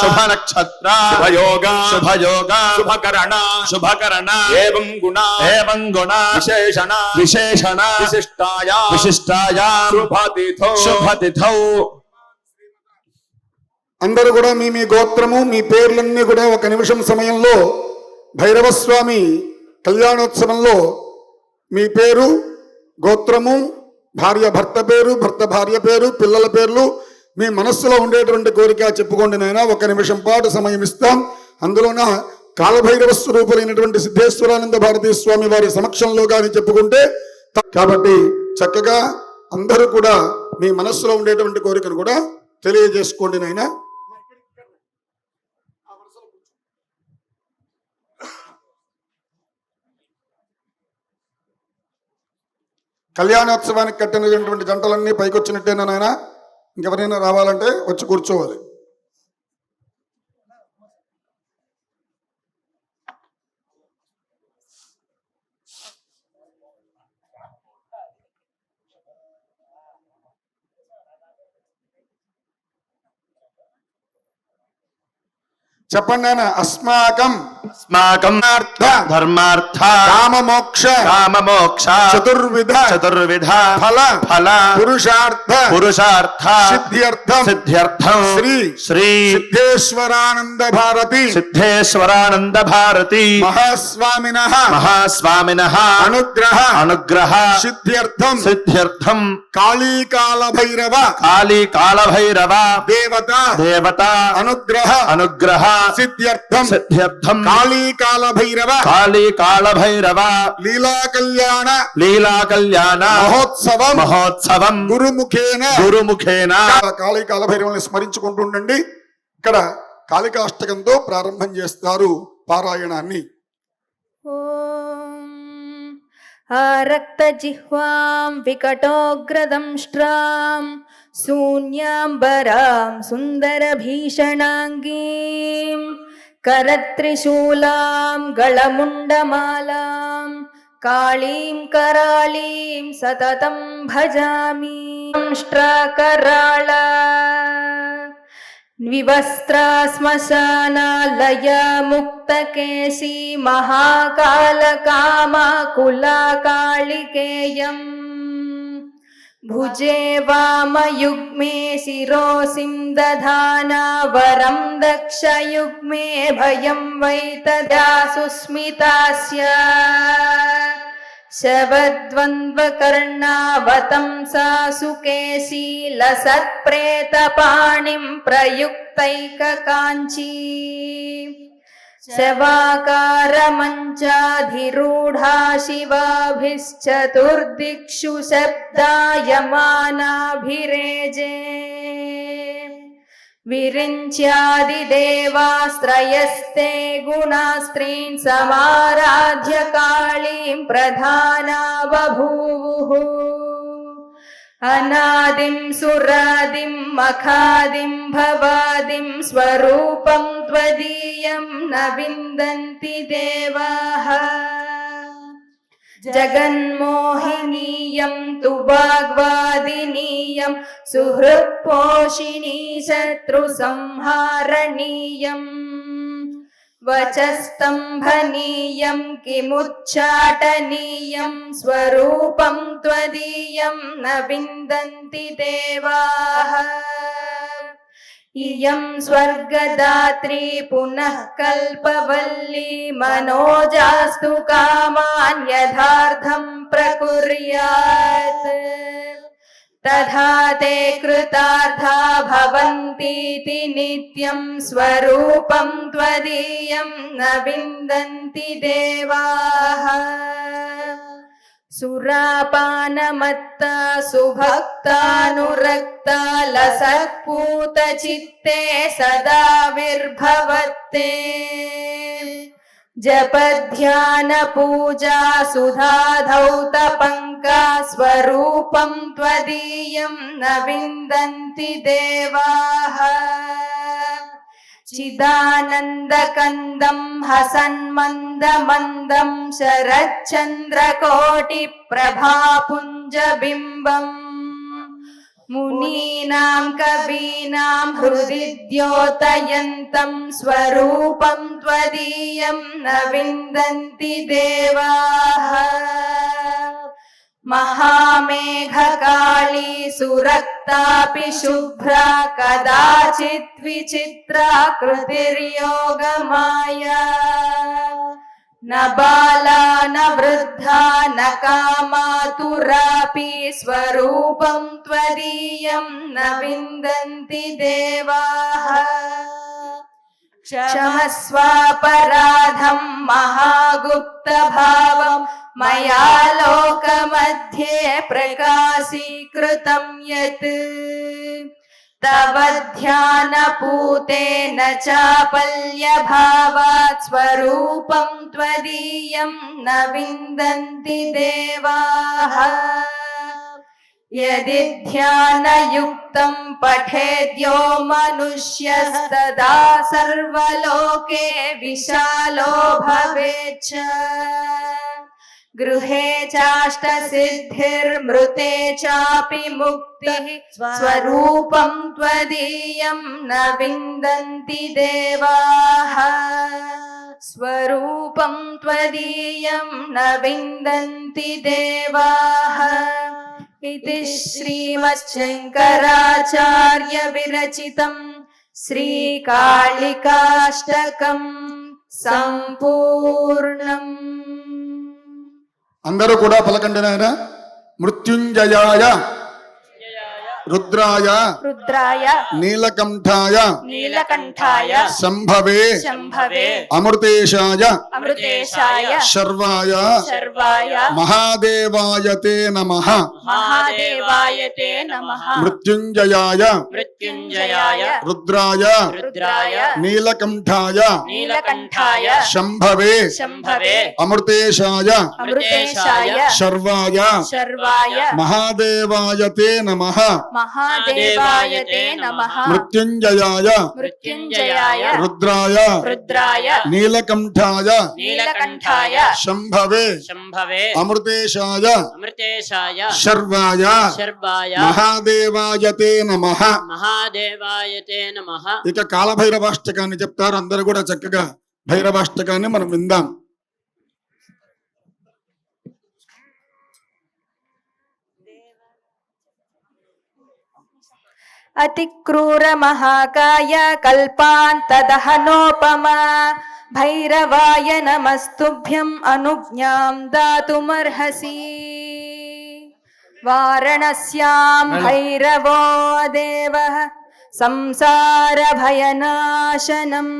శుభనక్షత్ర శుభయోగా శుభకరణ ఏవం గుణ విశేషణ విశిష్టాయాం శుభతిథౌ. అందరూ కూడా మీ మీ గోత్రము మీ పేర్లన్నీ కూడా ఒక నిమిషం సమయంలో భైరవస్వామి కళ్యాణోత్సవంలో మీ పేరు, గోత్రము, భార్య భర్త పేరు, భర్త భార్య పేరు, పిల్లల పేర్లు, మీ మనస్సులో ఉండేటువంటి కోరిక చెప్పుకోండి నాయన. ఒక నిమిషం పాటు సమయం ఇస్తాం. అందులోన కాలభైరవ స్వరూపులైనటువంటి సిద్ధేశ్వరానంద భారతీ స్వామి వారి సమక్షంలో కానీ చెప్పుకుంటే, కాబట్టి చక్కగా అందరూ కూడా మీ మనస్సులో ఉండేటువంటి కోరికను కూడా తెలియజేసుకోండి నాయన. కళ్యాణోత్సవానికి కట్టినటువంటి జంటలన్నీ పైకి వచ్చినట్టేనా నాయన? ఇంకెవరైనా రావాలంటే వచ్చి కూర్చోవాలి. చెప్పండి నాయన. అస్మాకం ధర్మార్థ కామమోక్ష చతుర్విధ ఫల పురుషార్థ సిద్ధ్యర్థం శ్రీ సిద్ధేశ్వరానంద భారతి మహాస్వామినః అనుగ్రహ సిద్ధ్యర్థం కాళీకాల భైరవ దేవత అనుగ్రహ సిద్ధ్యర్థం కాళీకాల భైరవ లీలా కళ్యాణ మహోత్సవం గురుముఖేన కాళీకాల భైరవుని స్మరించుకుంటుండండి. ఇక్కడ కాళికాష్టకంతో ప్రారంభం చేస్తారు పారాయణాన్ని. ఆరక్తజిహ్వాం వికటోగ్రదంష్ట్రాం శూన్యాంబరాం సుందరభీషణాంగీం करत्रिशूलां गळमुण्डमालां काळीं कराळीं सततं भजामि. श्राकराळा विवस्त्रा श्मशानालया मुक्तकेशी महाकालकामाकुला कालिकेयम् भुजे वामयुग्मे शिरोसिं दधाना वरं दक्षयुग्मे भयं वै तदा सुस्मितास्य शवद्वन्द्वकर्णावतंसा सुकेशी लसत्प्रेतपाणिं प्रयुक्तैककाञ्ची शवाकारमञ्चाधिरूढा शिवाभिश्चतुर्दिक्षु शब्दायमानाभिरेजे विरिञ्च्यादिदेवास्त्रयस्ते गुणास्त्रीन् समाराध्य काळीं प्रधाना बभूवुः अनादिं सुरादिं मखादिं भवादिं स्वरूपं त्वदीयं न विन्दन्ति देवाः जगन्मोहिनीयं तु वाग्वादिनीयं सुहृत्पोषिणी शत्रुसंहारणीयम् वचस्तम्भनीयं किमुच्चाटनीयं स्वरूपं त्वदीयं न विन्दन्ति देवाः इयं स्वर्गदात्री पुनः कल्पवल्ली मनोजास्तु कामान् यथार्थं प्रकुर्यात् तथा ते कृतार्था भवन्तीति नित्यं स्वरूपं त्वदीयं न विन्दन्ति देवाः सुरापानमत्ता सुभक्तानुरक्ता लसत्पूतचित्ते सदा विर्भवत्ते जपध्यान पूजा सुधाधौतपङ्का स्वरूपं त्वदीयं न विन्दन्ति देवाः चिदानन्दकन्दं हसन्मन्दमन्दं शरच्चन्द्रकोटिप्रभापुञ्जबिम्बम् मुनीनां कवीनां हृदि द्योतयन्तं स्वरूपं त्वदीयं न विन्दन्ति देवाः महामेघकाली सुरक्तापि शुभ्रा कदाचित् विचित्रा कृतिर्योगमाया न बाला न वृद्धा न कामातुरापि स्वरूपं त्वदीयं न विन्दन्ति देवाः क्षमस्वापराधं महागुप्तभावं मया लोकमध्ये प्रकाशीकृतं यत् तव ध्यानपूतेन चापल्यभावात् स्वरूपं त्वदीयं न विन्दन्ति देवाः यदि ध्यानयुक्तं पठेद्यो मनुष्यस्तदा सर्वलोके विशालो भवेच्च गृहे चाष्टसिद्धिर्मृते चापि मुक्तिः स्वरूपं त्वदीयं न विन्दन्ति देवाः स्वरूपं त्वदीयं न विन्दन्ति देवाः इति श्रीमच्छङ्कराचार्य विरचितं श्रीकालिकाष्टकं संपूर्णम्। అందరూ కూడా పలకండి నాయన. మృత్యుంజయాయ రుద్రాయ रुद्राय నీలకంఠాయ नीलकण्ठाय శంభవే शम्भवे అమృతేశాయ अमृतेशाय శర్వాయ सर्वाय మహాదేవాయ తే నమః. महादेवाय ते नमः మృత్యుంజయాయ मृत्युञ्जयाय రుద్రాయ रुद्राय నీలకంఠాయ नीलकण्ठाय శంభవే शम्भवे అమృతేశాయ अमृतेशाय శర్వాయ सर्वाय మహాదేవాయ తే నమః. महादेवाय ते नमः మృత్యుంజయాయ मृत्युञ्जयाय రుద్రాయ रुद्राय నీలకంఠాయ नीलकण्ठाय శంభవే शम्भवे అమృతేశాయ अमृतेशाय శర్వాయ शर्वाय మహాదేవాయ తే నమః. महादेवाय ते नमः। ఇక కాలభైరవాష్టకాన్ని చెప్తారు. అందరూ కూడా చక్కగా భైరవాష్టకాన్ని మనం విందాం. अतिक्रूर महाकाय कल्पान्तदहनोपमा भैरवाय नमस्तुभ्यं अनुज्ञां दातुमर्हसि वारणस्यां भैरवो देवः संसारभयनाशनम्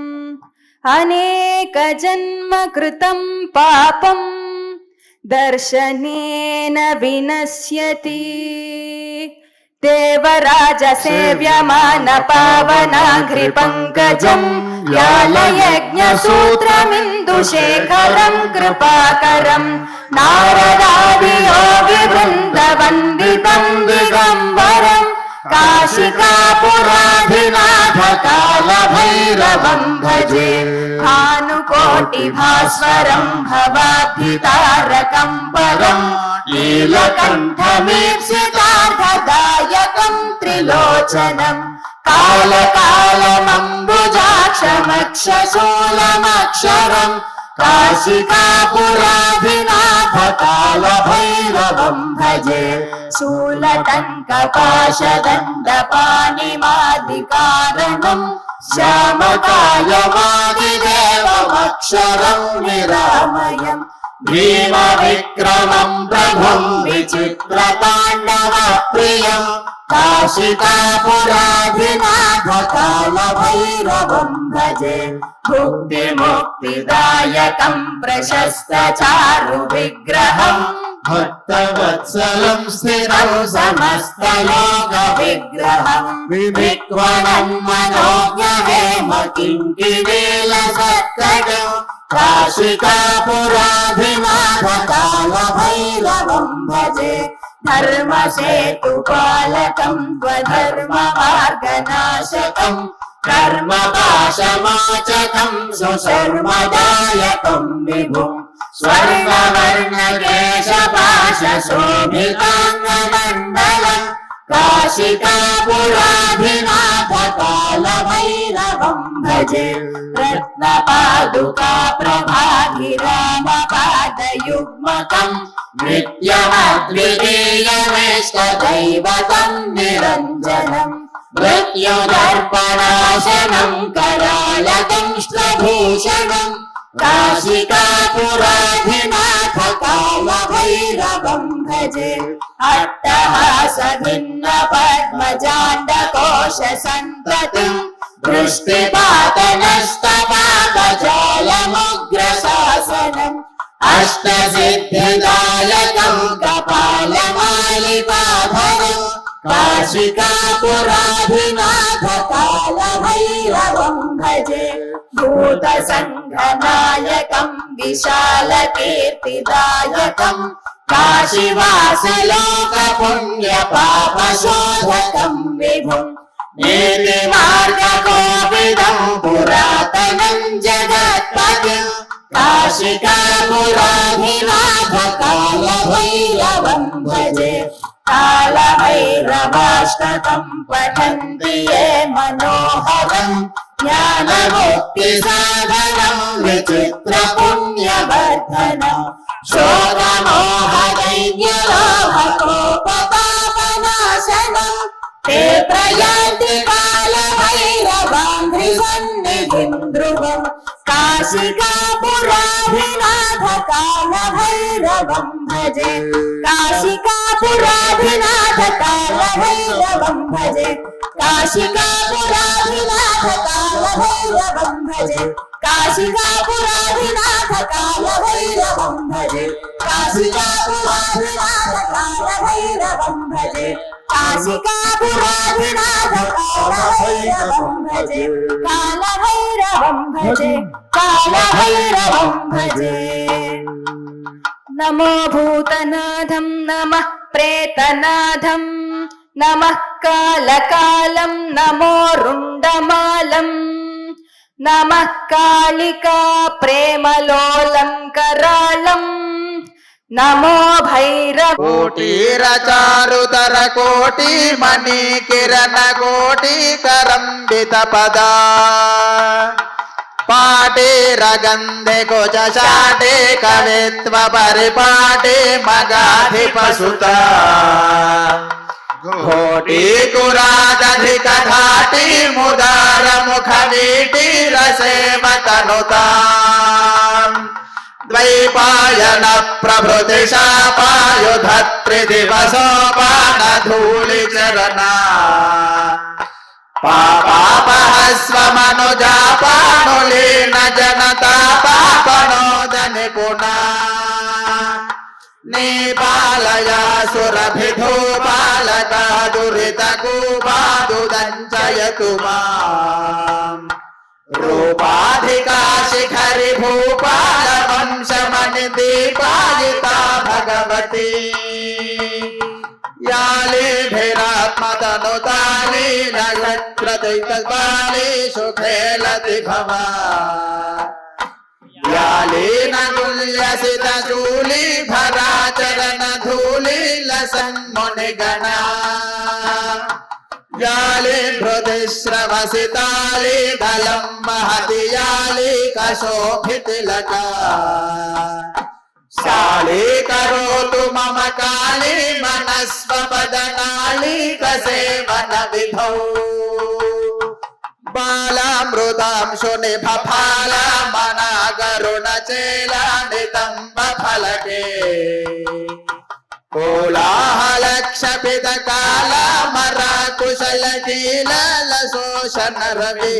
अनेकजन्म कृतं पापं दर्शनेन विनश्यति देवराज सेव्यमान पावनाघ्रिपङ्कजं व्यालयज्ञसूत्रमिन्दुशेखरं कृपाकरं नारदादियोगिवृन्दवन्दितं दिगम्बरं काशिकापुराधिनाथ कालभैरवं भजे भानुकोटिभास्वरं भवाब्धितारकं परं नीलकण्ठमीप्सितार्थदायकं त्रिलोचनं कालकालमम्बुजाक्षमक्षशूलमक्षरं काशिकापुराधिनाथ कालभैरवं भजे शूलटङ्कपाशदण्डपाणिमादिकारणं श्यामकायमादिदेवमक्षरं निरामयम् भीमविक्रमं प्रभुं विचित्रताण्डवप्रियं काशिकापुराधिनाथ कालभैरवं भजे भुक्तिमुक्तिदायकं प्रशस्तचारुविग्रहं भक्तवत्सलं स्थिरं समस्तलोकविग्रहं विविक्वणं मनोज्ञहेम किङ्किणीलसत्कटं काशिकापुराधिनाथ कालभैरवं भजे धर्मसेतुपालकं त्वधर्ममार्गनाशकं कर्मपाशमोचकं सुशर्मदायकं विभुं स्वर्णवर्णकेशपाशशोभिताङ्गमण्डलं काशिकापुराधिनाथ कालभैरवं भजे रत्नपादुका प्रभागिरामपादयुग्मकं नित्यमद्वितीयमेष्टदैवतं निरञ्जनं मृत्युदर्पणाशनं करालदंष्ट्रभूषणं काशिकापुराधिनाथ कालभैरवं भजे अट्टहासभिन्नपद्मजाण्डकोशसन्ततिं दृष्टिपातनस्तपादजालमुग्रशासनम् अष्टसिद्धिदायकं कपालमालिकाधरं काशिकापुराधिनाथ कालभैरवं भजे भूतसङ्घनायकं विशालकीर्तिदायकं काशीवासलोकपुण्यपापशोधकं विभुं नीतिमार्गकोविदं पुरातनं जगत्पतिं काशिकापुराधिनाथ कालभैरवं भजे कालभैरवाष्टकं पठन्ति ये मनोहरं ज्ञानमुक्तिसाधनं विचित्रपुण्यवर्धनं शोकमोहदैन्यलोभकोपपापनाशनं ते प्रयान्ति कालभैरवाङ्घ्रिसन्निधिं ध्रुवं काशिकापुराधिनाथ कालभैरवं भजे काशिकापुराधिनाथ कालभैरवं भजे काशिकापुराधिनाथ कालभैरवं भजे काशिकापुराधिनाथ कालभैरवं भजे काशिकापुराधिनाथ कालभैरवं भजे काशिकापुराधिनाथ कालभैरवं भजे कालभैरवं भजे कालभैरवं भजे नमो भूतनाथं नमः प्रेतनाथं नमः कालकालं नमो रुण्डमालं नमः कालिका प्रेमलोलं करालं नमो भैरव कोटिरचारुतर कोटि मणि किरण कोटि करंबित पदा पाटे रगंधे कुच शाटे कवित्व परिपाटे मगाधिपसुता घोटी कुरादधिक धाटी मुदार मुख वीटी रसेवतनुता द्वैपायन प्रभृति शापायुधत्रि दिवसोपान धूलि चरना पापापहस्व मनुजापानुलीन जनता पापनोद निपुणा नीपालया सुरभिधूपालका दुरितकूपादुदञ्चयतु माम् रूपाधिका शिखरि भूपाल वंशमणि दीपायिता भगवती यालीभिरात्मतनुतानि नक्षत्रदिक्पाली सुखेलति भवा यालीन तुल्यसितचूली भराचरण धूली लसन्मुनिगणा याली हृदिश्रवसिताली दलं महति याली कशोभितिलका शाली करोतु मम काली मनस्वपदनाली कसेवन विधौ बालामृतांशु निभफाला मना गरुण चेला नितंब फलके कोलाहलक्षपित काला मरा कुशल कीला लसोषण रवि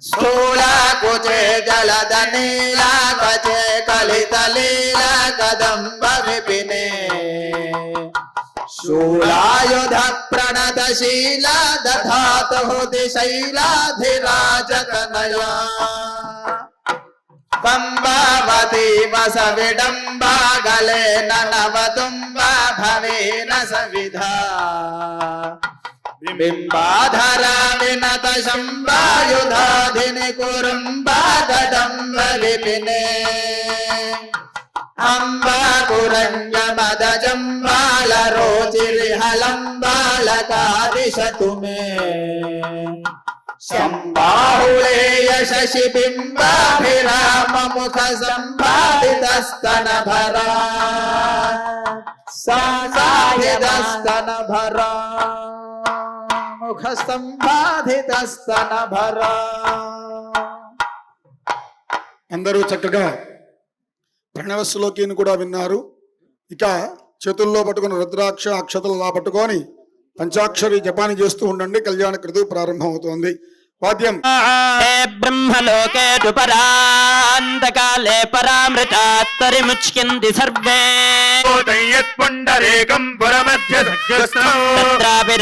स्थूला कुचे जलद नीला कचे कलित लीला कदम्ब विपिने शूलायुध प्रणतशीला दधातु दिशैलाधिराज कनया పంబావతి వసవిడంబా గలేన నవతుంబా భవేన సవిధా బింబాధరా వినత శంబాయుధాధిని కురుంబా కదంబ విపినే అంబాకురంగ మదజంబాల రోచిరిహలంబాలకాదిశతు మే సంబాహుళేయ శశిబింబాభిరామ ముఖ సంబాధితస్తన భరా సాధితస్తన భరా ముఖ సంబాధితస్తన భరా. అందరూ చక్కగా ప్రణవ శ్లోకిని కూడా విన్నారు. ఇక చేతుల్లో పట్టుకుని రుద్రాక్ష అక్షతలు పట్టుకొని పంచాక్షరి జపాన్ని చేస్తూ ఉండండి. కళ్యాణ కృతు ప్రారంభం అవుతోంది. వాద్యం బ్రహ్మలోకే పరాంతకాలే పరామృతాత్తరిముచ్యంతి సర్వే తత్రాపి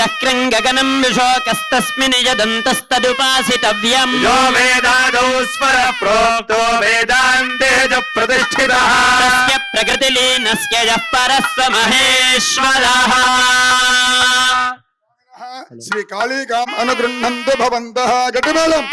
గగనం విశోకస్తస్మిన్ యదంతస్తదుపాసితవ్యం యో వేదాదౌ స్వర ప్రోక్తో వేదాంతే చ ప్రతిష్ఠితః తస్య ప్రకృతిలీనస్య యః పరస్వ మహేశ్వరః. శ్రీ కాళీకాం అనుగృహంతు భవంతః. గట్టిమేళం.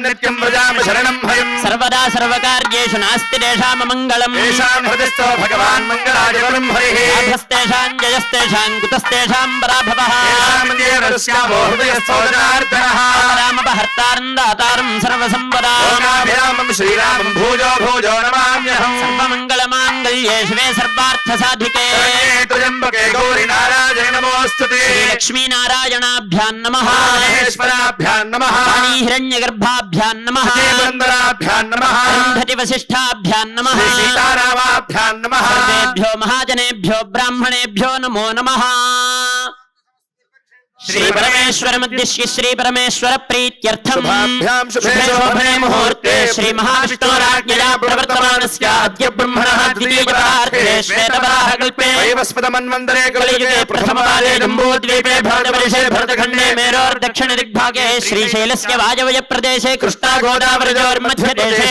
నిత్యం వ్రజామి శరణం భయం సర్వదా సర్వకార్యేషు నాస్తి తేషాం మంగళం తేషాం హృదయస్థో భగవాన్ మంగళాయ వరం హరిః లాభస్తేషాం జయస్తేషాం కుతస్తేషాం పరాభవః తేషాం దేవస్యామో హృదయస్థో జనార్దనః రామపహర్తారం దాతారం సర్వసంపదాం లోకాభిరామం శ్రీరామం భూజో భూజో నమామ్యహం సర్వమంగళమాంగళ్యే శివే సర్వార్థసాధికే త్రయంబకే గౌరీ నారాయణ నమోస్తుతే లక్ష్మీనారాయణాభ్యాం నమః మహేశ్వరాభ్యాం నమః హిరణ్యగర్భాభ్యాం నమః శ్రీబందరాభ్యాం నమః అరుంధతి వశిష్ఠాభ్యాం నమః సీతారామాభ్యాం నమః సర్వేభ్యో మహాజనేభ్యో బ్రాహ్మణేభ్యో నమో నమః. శ్రీ పరమేశ్వరముద్దిశ్య శ్రీ పరమేశ్వర ప్రీత్యర్థం శుభాభ్యాం శుభే శుభే ముహూర్తే శ్రీ మహావిష్ణోరాజ్ఞయా ప్రవర్తమానస్య అద్య బ్రహ్మణః ద్వితీయపరార్ధే శ్వేతవరాహకల్పే వైవస్వతమన్వంతరే కలియుగే ప్రథమపాదే జంబూద్వీపే భరతవర్షే భరతఖండే మేరోర్దక్షిణ దిగ్భాగే శ్రీశైలస్య వాయవ్య ప్రదేశే కృష్ణా గోదావరియోర్మధ్యదేశే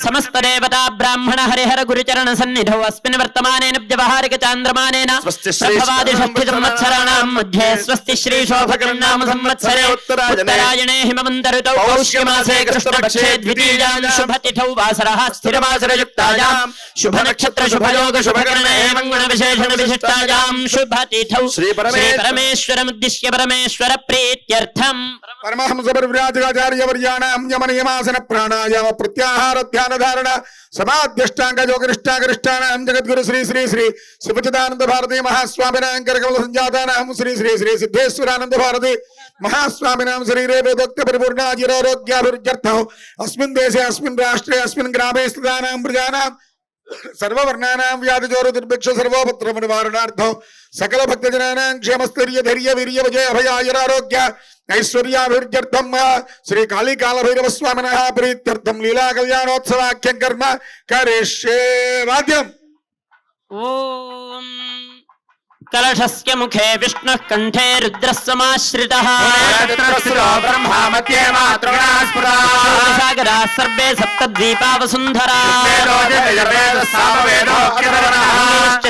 సమస్తదేవతా బ్రాహ్మణ హరిహర గురుచరణ సన్నిధౌ అస్మిన్ వర్తమానేన వ్యవహారిక చాంద్రమానేన స్వస్తి శ్రీ ప్రభవాది షష్ఠి సంవత్సరాణాం మధ్యే స్వస్తి శ్రీ శోభకర్ణామ సంవత్సరే ఉత్తరాయణే హిమవంత ఋతౌ పౌష్యమాసే కృష్ణపక్షే ద్వితీయాం శుభతిథౌ వాసరః స్థిరవాసరయుక్తాయాం శుభనక్షత్ర శుభయోగ శుభకరణే మంగళ విశేషణ విశిష్టాయాం శుభతిథౌ శ్రీ పరమేశ్వరముద్దిశ్య పరమేశ్వర ప్రీత్యర్థం పరమహంస పరివ్రాజకాచార్య వర్యాణాం యమనియమాసన ప్రాణాయామ ప్రత్యాహార ధ్యాన ధారణ సమాధ్యష్టాంగ యోగరిష్టాగరిష్టానాం జగద్గురు శ్రీ శ్రీ శ్రీ శివచిదానంద భారతి మహాస్వామినాం కరకమల సంజాతానాం శ్రీ శ్రీ శ్రీ సిద్ధేశ్వరానంద భారతి మహాస్వామినాం శరీరే వేదోక్త పరిపూర్ణాజిరోగ్యాభివృద్ధ్యర్థం అస్మిన్ దేశే అస్మిన్ రాష్ట్రే అస్మిన్ గ్రామే స్థితానాం ప్రజానాం సర్వవర్ణానాం వ్యాధిజోరు దుర్భిక్ష సర్వోపత్ర నివారణార్థం సకల భక్తజనానాం క్షేమస్థైర్య ధైర్య వీర్య విజయ అభయాయురారోగ్య ఐశ్వర్యాభివృద్ధ్యర్థం శ్రీ కాళీకాలభైరవ స్వామినః ప్రీత్యర్థం లీలా కళ్యాణోత్సవాఖ్యం కర్మ కరిష్యే. వాద్యం ఓం కలశస్య ముఖే విష్ణుః కంఠే రుద్రः సమాశ్రితః బ్రహ్మామత్యే మాతృగణాస్ఫురా సాగరాः సర్వే సప్తద్వీపా వసుంధరా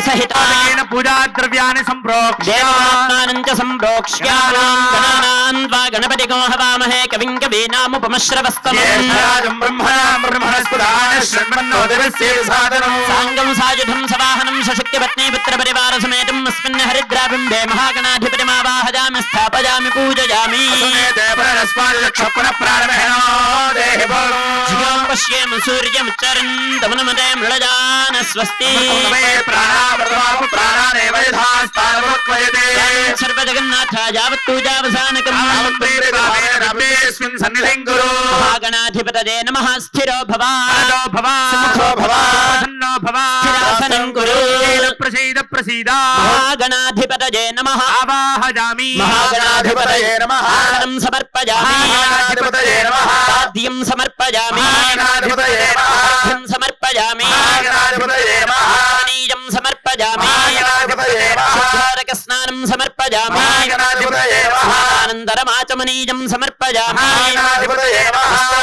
సహితాన పూజా ద్రవ్యాన్ని సంప్రోక్ష దేవాత్మానం చ సంప్రోక్ష్యానాం గణానాం త్వా గణపతిగో హవామహే కవిం కవీనాముపమశ్రవస్తమం బ్రహ్మణాం బ్రహ్మణస్పదాన శృణ్వన్నోదరస్య సాధనం సాంగం సాయుధం సవాహనం సశక్తి పత్నీ పుత్ర పరివార సమేతం అస్మిన్ హరిద్రాబింబే మహాగణాధిపతిమావాహయామి స్థాపయామి పూజయామి పశ్యేమ సూర్యముచ్చరంతమనుమతే మృళజాన స్వస్తి సర్వజగన్నాథ యావత్ పూజావసానకం మహాగణాధిపతయే నమః స్థిరో భవ స్థిరాసనం కురు ప్రసీద మహాగణాధిపతయే నమః ఆవాహయామి మహాగణాధిపతయే నమః ఆసనం సమర్పయామి మహాగణాధిపతయే నమః పాద్యం సమర్పయామి మహాగణాధిపతయే నమః అర్ఘ్యం సమర్పయామి మహాగణాధిపతయే నమః పానీయం సమర్పయామి మహాగణాధిపతయే నమః తారక స్నానం సమర్పయామి అనంతరమాచమనీయం సమర్పయామి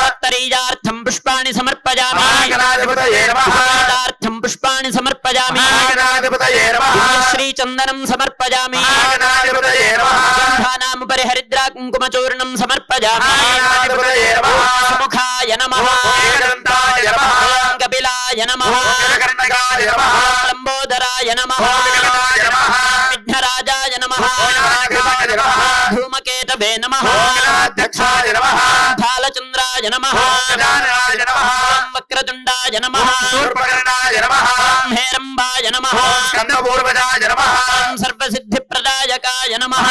ఉత్తరీయార్థం పుష్పాణి సమర్పయామి పూజార్థం పుష్పాణి సమర్పయామి శ్రీచందనం సమర్పయామి గంధానాముపరి హరిద్రా కుంకుమచూర్ణం సమర్పయామి సుముఖాయ నమః కపిలాయ నమః లంబోదరాయ నమః విఘ్నరాజాయ నమః ధూమకేతవే నమః ధాలచంద్రాయ నమః వక్రతుండాయ నమః హేరంబాయ నమః సర్వసిద్ధిప్రదాయకాయ నమః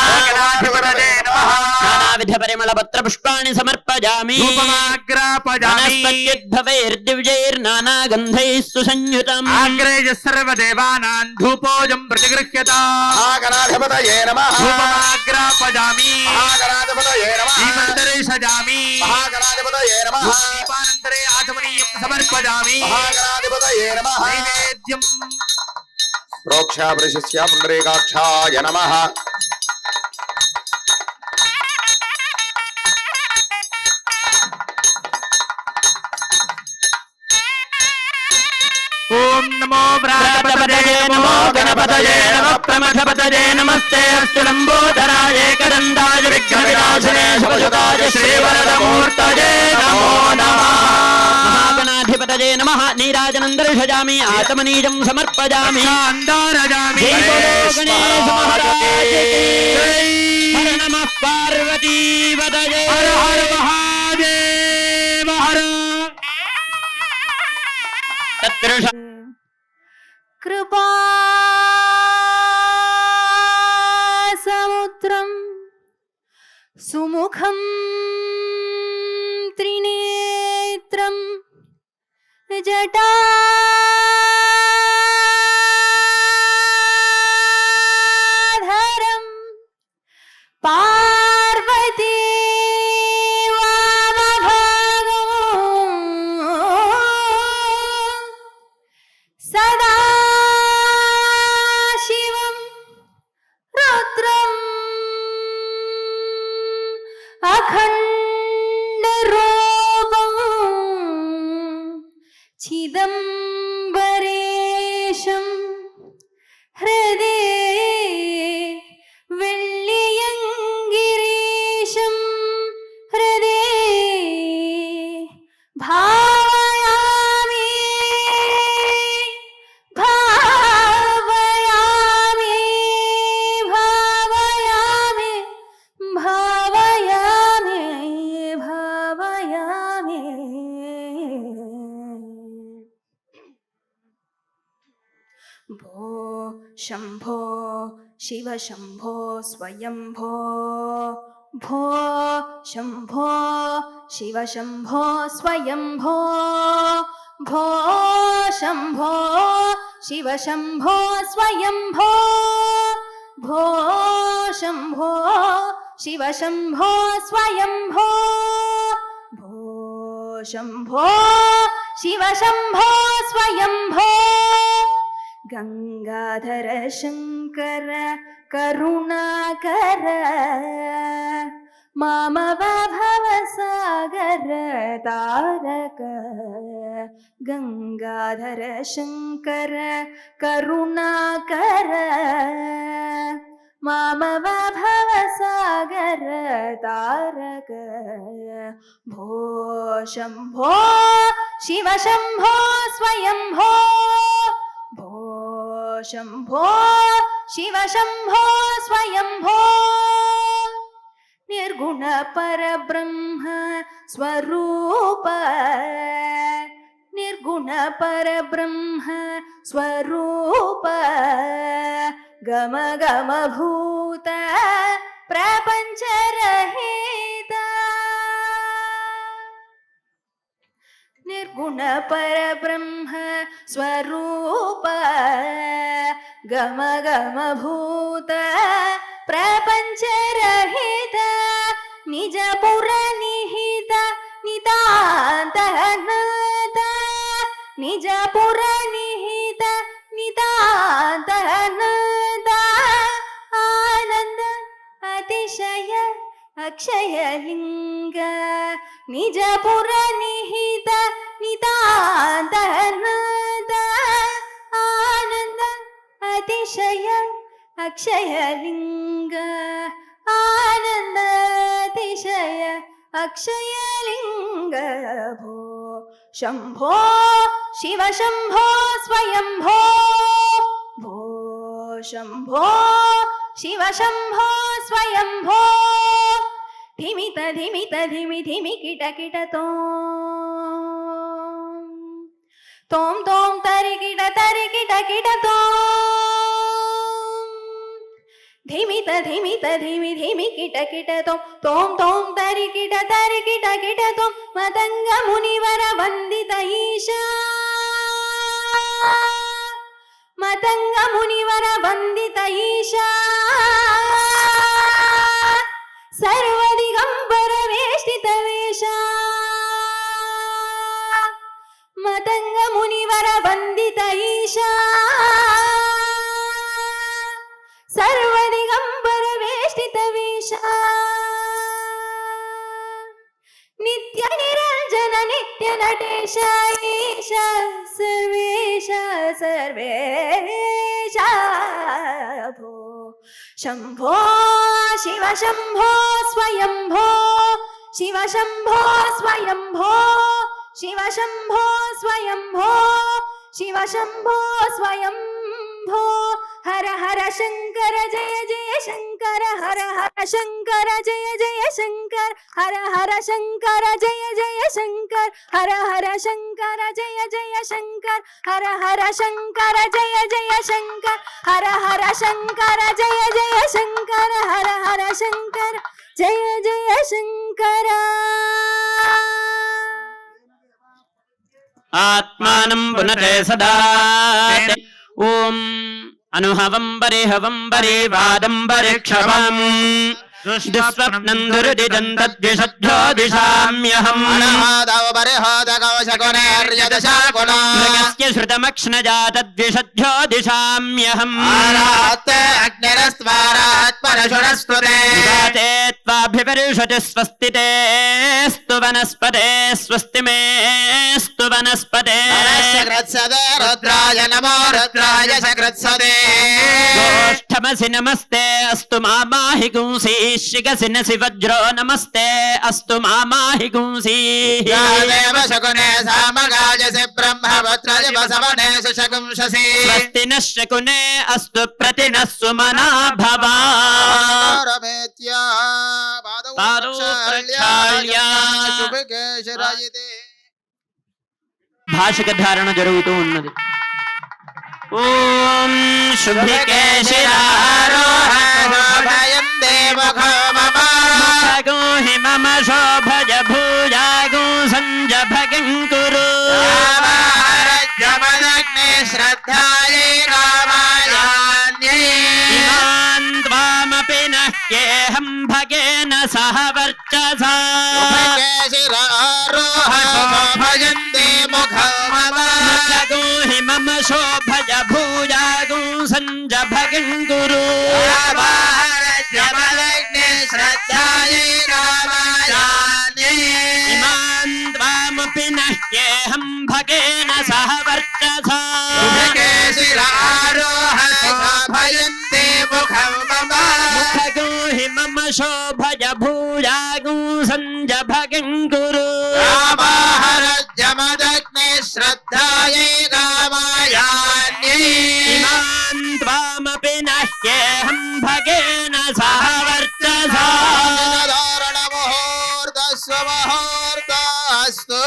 నానావిధ పరిమళపత్ర పుష్పాణి సమర్పయామి వనస్పత్యుద్భవైర్దివ్యైర్నానాగంధైः సుసంయుతం అగ్రేయ సర్వదేవానాం ధూపోజం ప్రతిగృహ్యతాం మహాగణాధిపతయే నమః ధూపమాగ్రాపయామి మహాగణాధిపతయే నమః శ్రీమందిరే సజామి మహాగణాధిపతయే నమః దీపానంతరే ఆచమనీయం సమర్పయామి మహాగణాధిపతయే నమః నైవేద్యం ప్రోక్షాభృశస్య పుండరీకాక్షాయ నమః ఓం నమో ప్రాజపతయే నమో గణపతయే నమః ప్రమథపతయే నమస్తే అస్తు లంబోదరాయ ఏకదంతాయ విఘ్నవినాశనే శుభసుతాయ శ్రీవరదమూర్తయే నమో నమః మహాగణాధిపతయే నమః నీరాజనం దర్శయామి ఆత్మనీయం సమర్పయామి అందారజామి జై బోలో గణేశ మహారాజకి హర నమః పార్వతీపతయే హర హర మహాదేవ హర తత్పురుష కృపా సముద్రం సుముఖం త్రినేత్రం జటాధరం పార్వతీ సదా శివం రుద్రం అఖండ రూపం చిదంబరేశం హృదయ వెళ్లియంగిరీశం హృదయ భావయామి భావయామి భావయామి భావయామి భావయామి భో శంభో శివ శంభో స్వయంభో భో శంభో శివ శంభో స్వయంభో భో శంభో శివ శంభో స్వయంభో భో శంభో శివ శంభో స్వయంభో భో శంభో శివ శంభో స్వయంభో గంగాధర శంకర కరుణాకర మామవ భవసాగర తారక గంగాధర శంకర కరుణాకర మామవ భవసాగర తారక భో శంభో శివ శంభో స్వయంభో భో శంభో శివ శంభో స్వయంభో నిర్గుణ పరబ్రహ్మ స్వరూప నిర్గుణ పరబ్రహ్మ స్వరూప గమ గమ భూత ప్రపంచరహిత నిర్గుణ పరబ్రహ్మ స్వరూప గమ గమ భూత ప్రపంచరహిత నిజ పుర నిహిత నితాంత నాథ నిజ పుర నిహిత నితాంత నాథ अतिशय अक्षयलिङ्ग निजपुर निहित नितान्तर्नाद आनन्द अतिशय अक्षयलिङ्ग आनन्द अतिशय अक्षयलिङ्ग भो शम्भो शिव शम्भो स्वयम्भो भो शम्भो शिव शम्भो स्वयम्भो धिमित धिमित धिमि धिमि किट किट तोम तोम तरि किट तोम धिमित धिमित धिमि धिमि किट तोम तोम तरि किट तोम मतंग मुनिवर वंदित ईशा मतंग मुनिवर वंदित ईशा सर्वदिगंबर वेष्टित वेशा मतंग मुनिवर वंदित ईशा सर्वदिगंबर वेष्टित वेशा नित्य निरंजन नित्य नटेश ईशा सर्वेश सर्वेश भो शम्भो शिव शम्भो स्वयम्भो शिव शम्भो स्वयम्भो शिव शम्भो स्वयम्भो शिव शम्भो स्वयम्भो हर हर शंकर जय जय शंकर हर हर शंकर जय जय शंकर हर हर शंकर जय जय शंकर हर हर शंकर जय जय शंकर हर हर शंकर जय जय शंकर हर हर शंकर जय जय शंकर हर हर शंकर जय जय शंकर आत्मानं पुनते सदा ओम अनुहवं बरिहवं बरिवादं बरिक्षवम् दुःस्वप्नं दुर्दिदं तद्विषद्धो दिशाम्यहम् मृगस्य श्रुतमक्ष्णजा तद्विषद्धो दिशाम्यहम् विवाते त्वाभिवर्षति स्वस्ति ते स्तु वनस्पते स्वस्ति मे स्तु वनस्पते रुद्राय नमो रुद्राय सकृत्सदे गोष्ठमसि नमस्ते अस्तु मामाहि गुंसी शिखसिनसि वज्रो नमस्ते अस्तु मामाहि गुंसी देव शकुने सामगायसि ब्रह्मपुत्रजि वसवने सुशकुंससि स्वस्ति नः शकुने अस्तु प्रतिनः सुमना भवा रमेत्या पादौ प्रक्षाल्य शुभके शिरायिते భాషిక ధారణ జరుగుతూ ఉన్నది ఓం శుభికే శిరారోహయం దేవఖో మమ గోహి మమ శోభజ భూజాగో సంజభగం కురు జమదగ్నే శ్రద్ధాయే రామాయాన్యే ఇమాన్ త్వామపి నహ్యేహం భగేన సహ వర్చసా భజంతే ముఖో మమ గోహి మమ శోభజ భూజాగో సంజభగం కురు జమదగ్నే శ్రద్ధాయే రామాయాన్యే ఇమాన్ త్వామపి నహ్యేహం భగేన సహ వర్చసా భజంతే ముఖం మమ గోహి మమ శోభజ భూజాగో సంజభగం కురు జమదగ్నే శ్రద్ధాయే రామాయాన్యే ఇమాన్ త్వామపి నహ్యేహం భగేన సహ వర్చసా ముహూర్తస్వముహూర్తస్తు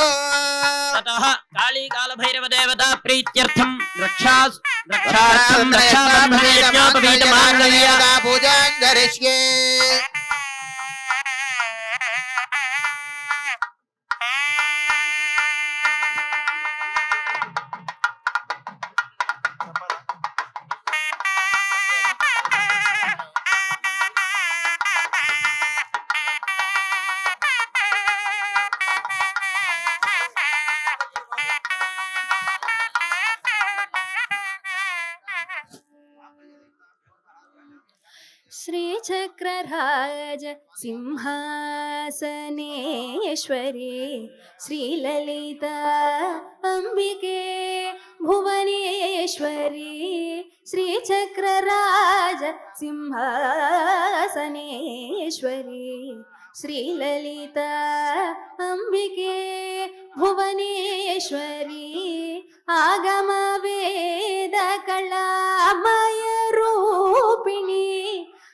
అతః కాళీ కాలభైరవ దేవతా ప్రీత్యర్థం రక్షార్థం రక్షాబంధన యజ్ఞోపవీతమాంగళ్య పూజాం కరిష్యే श्री श्रीचक्रराज सिंहासनेश्वरी श्रीललिता अम्बिके भुवनेश्वरी श्रीचक्रराज सिंहासनेश्वरी श्रीललिता अम्बिके भुवनेश्वरी आगम वेद कलामय रूपिणी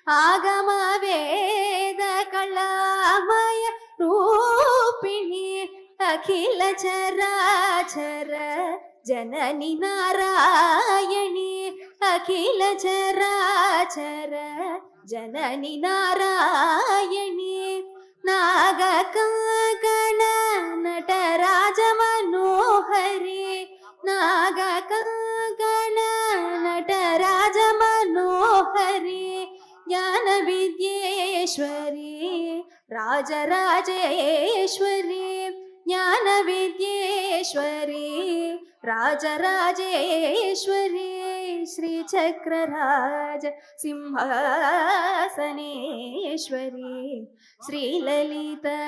आगम वेद कलामय रूपिणी अखिल चराचर जननी नारायणी अखिल चराचर जननी नारायणी नागकङ्कण नटराज मनोहरी नागकङ्कण नटराज मनोहरी ज्ञान विद्येश्वरी राजराजेश्वरी ज्ञान विद्येश्वरी राजराजेश्वरी श्रीचक्रराज सिंहासनेश्वरी श्रीललिता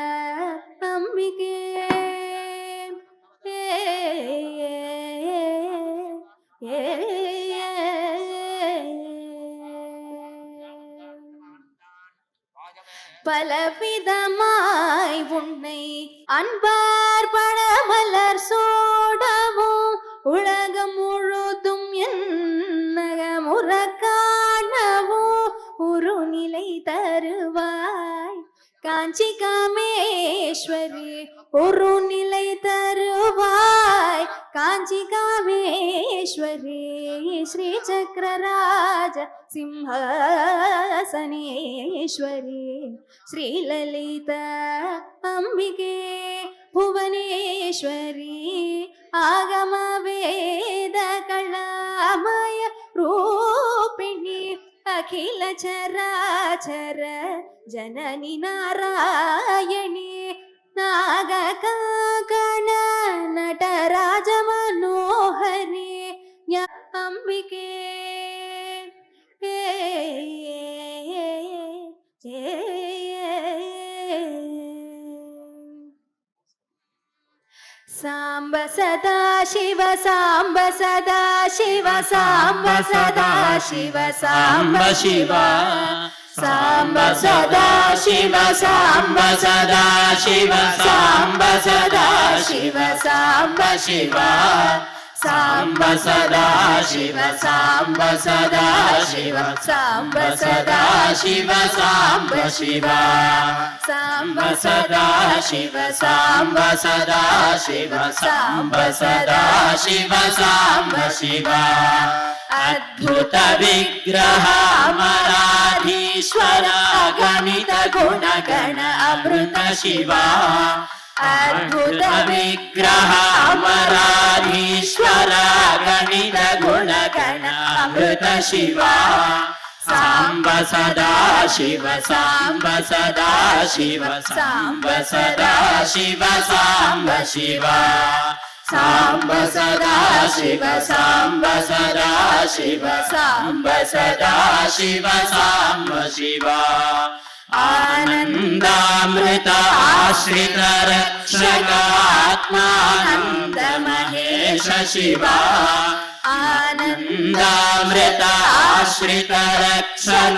अम्बिके பலவிதமாய் உன்னை அன்பார் பணமலர் சோடவும் உலகம் முழுதும் என்னகமுற காணவும் ஒரு நிலை தருவாய் காஞ்சி காமேஸ்வரி ஒரு நிலை தருவாய் காஞ்சி காமேஸ்வரி श्री चक्रराज सिंहासनेश्वरी श्रीललिता अम्बिके भुवनेश्वरी आगम वेद कलामय रूपिणी अखिल चराचर जननी नारायणी नागकङ्कण नटराज मनोहरी अम्बिके सांब सदा शिव सांब सदा शिव सांब सदा शिव सांब शिव सांब सदा शिव सांब सदा शिव सांब सदा शिव सांब शिव सांब सदा शिव सांब सदा शिव सांब सदा शिव सांब शिव सांब सदा शिव सांब सदा शिव सांब सदा शिव सांब शिव अद्भुत विग्रह अमराधीश्वर गणित गुणगण अमृत शिव अद्भुत विग्रह अमराधीश्वर गणित गुणगण अमृत शिव सांब सदा शिव सांब सदा शिव सांब सदा शिव सांब शिव सांब सदा शिव सांब सदा शिव सांब सदा शिव सांब शिव आनन्दामृत आश्रित रक्षकात्मानन्द महेश शिव आनन्दामृत आश्रित रक्षकात्मानन्द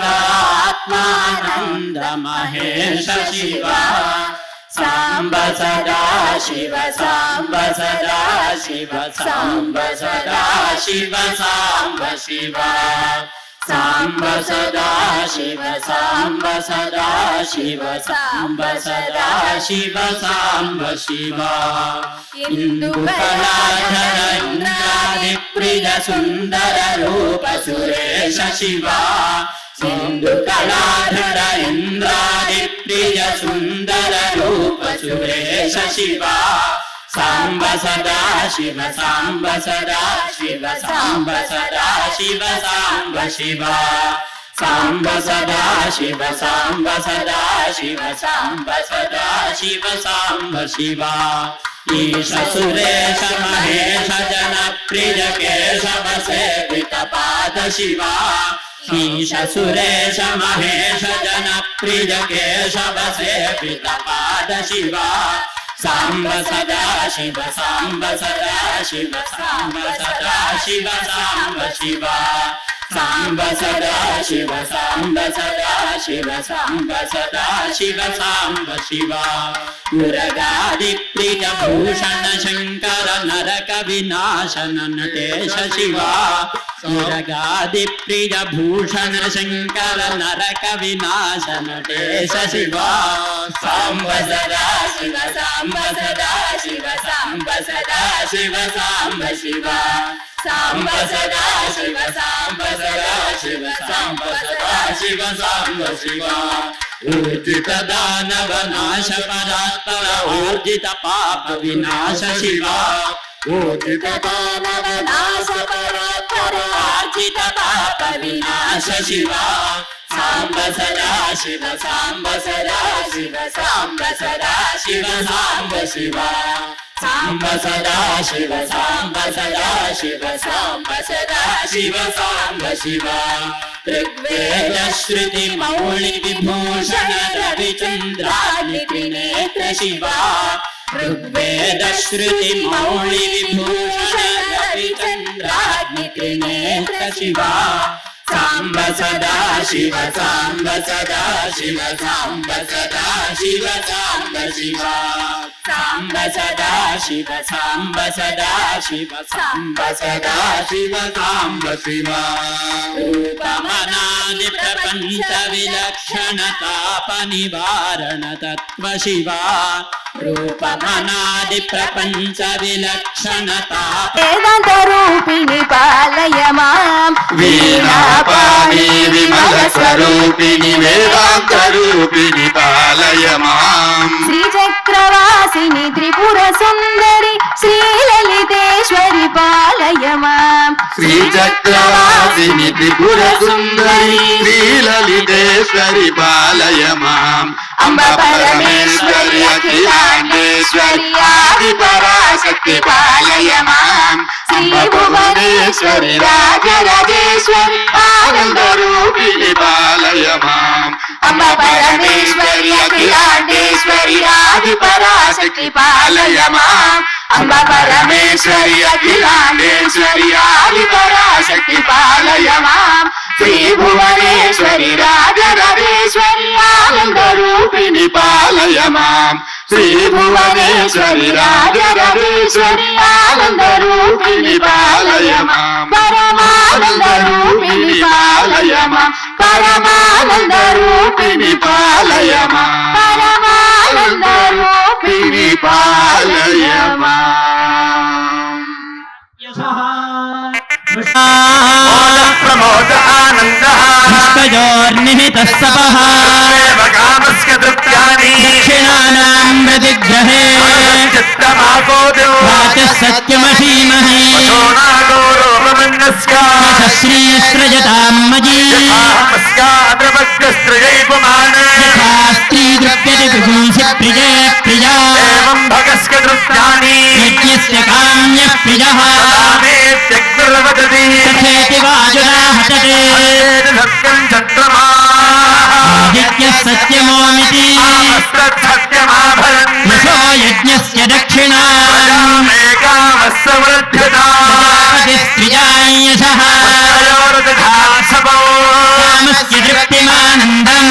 महेश शिव सांब सदा शिव सांब सदा शिव सांब सदा शिव सांब शिव सांब सदा शिव सांब सदा शिव सांब सदा शिव सांब शिव इंदुकलाधर इंद्रादिप्रिय सुंदर रूप सुरेश शिव इंदुकलाधर इंद्रादिप्रिय सुंदर रूप सुरेश शिव सांब सदा शिव सांब सदा शिव सांब सदा शिव सांब शिव सांब सदा शिव सांब सदा शिव सांब सदा शिव सांब शिव ईश सुरेश महेश जन प्रिय केशव सेवित पाद शिव ईश सुरेश महेश जनप्रिय केशव सेवित पाद शिवा सांब सदा शिव सांब सदा शिव सांब सदा शिव सांब शिवा सांब सदा शिव सांब सदा शिव सांब सदा शिव सांब शिवा मुरगादि प्रिय भूषण शंकर नरक विनाशन नटेश शिवा मुरगादि प्रिय भूषण शंकर नरक विनाशन नटेश शिवा सांब सदा शिव सांब सदा शिव सांब सदा शिव सांब शिवा सांब सदा शिव सांब सदा शिव सांब सदा शिव सांब शिवा ऊर्जित दानव नाश परात्पर ऊर्जित पाप विनाश शिवा ऊर्जित दानव नाश परात्पर ऊर्जित पाप विनाश शिवा सांब सदा शिव सांब सदा शिव सांब सदा शिव सांब शिवा सांब सदा शिव सांब सदा शिव सांब सदा शिव सांब शिवा ऋग्वेद श्रुति मौलि विभूषण रविचंद्रादि त्रिनेत्र शिवा ऋग्वेद श्रुति मौलि विभूषण रविचंद्रादि त्रिनेत्र शिवा सांब सदा शिव सांब सदा शिव सांब सदा शिव सांब शिवा सांब सदा शिव सांब सदा शिव सांब सदा शिव सांब शिवा रूपमनादि प्रपंच विलक्षण ताप निवारण तत्व शिवा रूपमनादि प्रपंच विलक्षण ताप वेदांत रूपिणी पालय मां वीणापाणी विमल स्वरूपिणी वेदांत रूपिणी पालय मां श्रीचक्रवासिनी त्रिपुर सुंदरी श्रीललितेश्वरी पालय मां श्रीचक्रवासिनी त्रिपुर सुंदरी श्रीललितेश्वरी पालय मां अम्ब परमेश्वरी अखिलांडेश्वरी आदि पराशक्ति पालय मां श्री भुवनेश्वरी राजराजेश्वरी आनंद रूपिणी पालय मां अम्ब परमेश्वरी अखिलांडेश्वरी आदि पराशक्ति पालय मां अम्ब परमेश्वरी अखिलांडेश्वरी आदि पराशक्ति पालय मां श्री भुवनेश्वरी राजराजेश्वरी आनंद रूपिणी पालय मां श्री भुवनेश्वरी राजराजेश्वरी आनंद रूपिणी पालय मां परमानंद रूपिणी पालय मां परमानंद रूपिणी पालय मां परमानंद रूपिणी पालय मां प्रमोद आनंद पुष्पयोर्निहितः सपः कामस्य तृप्त्यानि दक्षिणानां प्रतिग्रहे वाचः सत्यमसीमहे श्रीश्रजतां मजी यथा स्त्री दृप्यते विपुंसि प्रिये प्रिया यज्ञस्य काम्यः प्रियः तथेति वाजुना हतते यज्ञः सत्यमोमिति यशो यज्ञस्य दक्षिणा प्रजापतिस्त्रियां यशः कामस्य तृप्तिमानन्दम्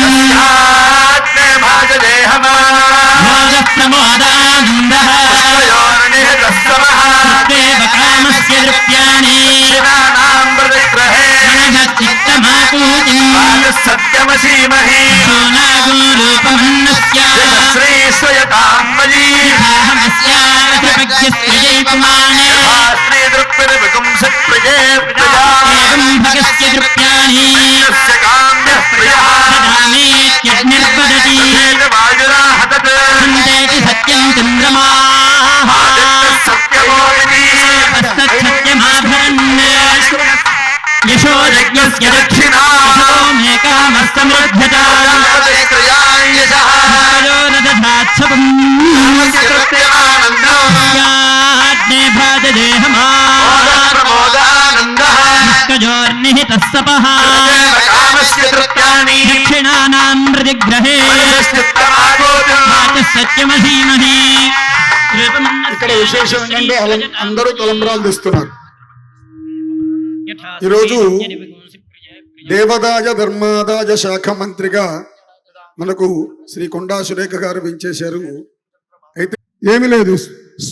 योगः प्रमोदानन्दः तदेव कामस्य तृप्त्यानि सत्यमसीमहि सोनागोरूपमन्नस्य एवं भगस्य तृप्त्यानि ददामीत्यग्निर्वदति चिन्तयति सत्यं चन्द्रमाः तत्सत्यमाभरन् यशो यज्ञस्य दक्षिणा मे कामस्तमृध्यता न दधाच्छपम् भाजदेहमा निष्कजोर्निहित निहितः सपः कामस्य तृप्तानि दक्षिणानां प्रतिग्रहे सत्यमधीमहि ఇక్కడ విశేషం ఏంటంటే అందరూ తలంబ్రాలు తెస్తున్నారు. ఈరోజు దేవదాయ ధర్మాదాయ శాఖ మంత్రిగా మనకు శ్రీ కొండా సురేఖ గారు వించేశారు. అయితే ఏమి లేదు,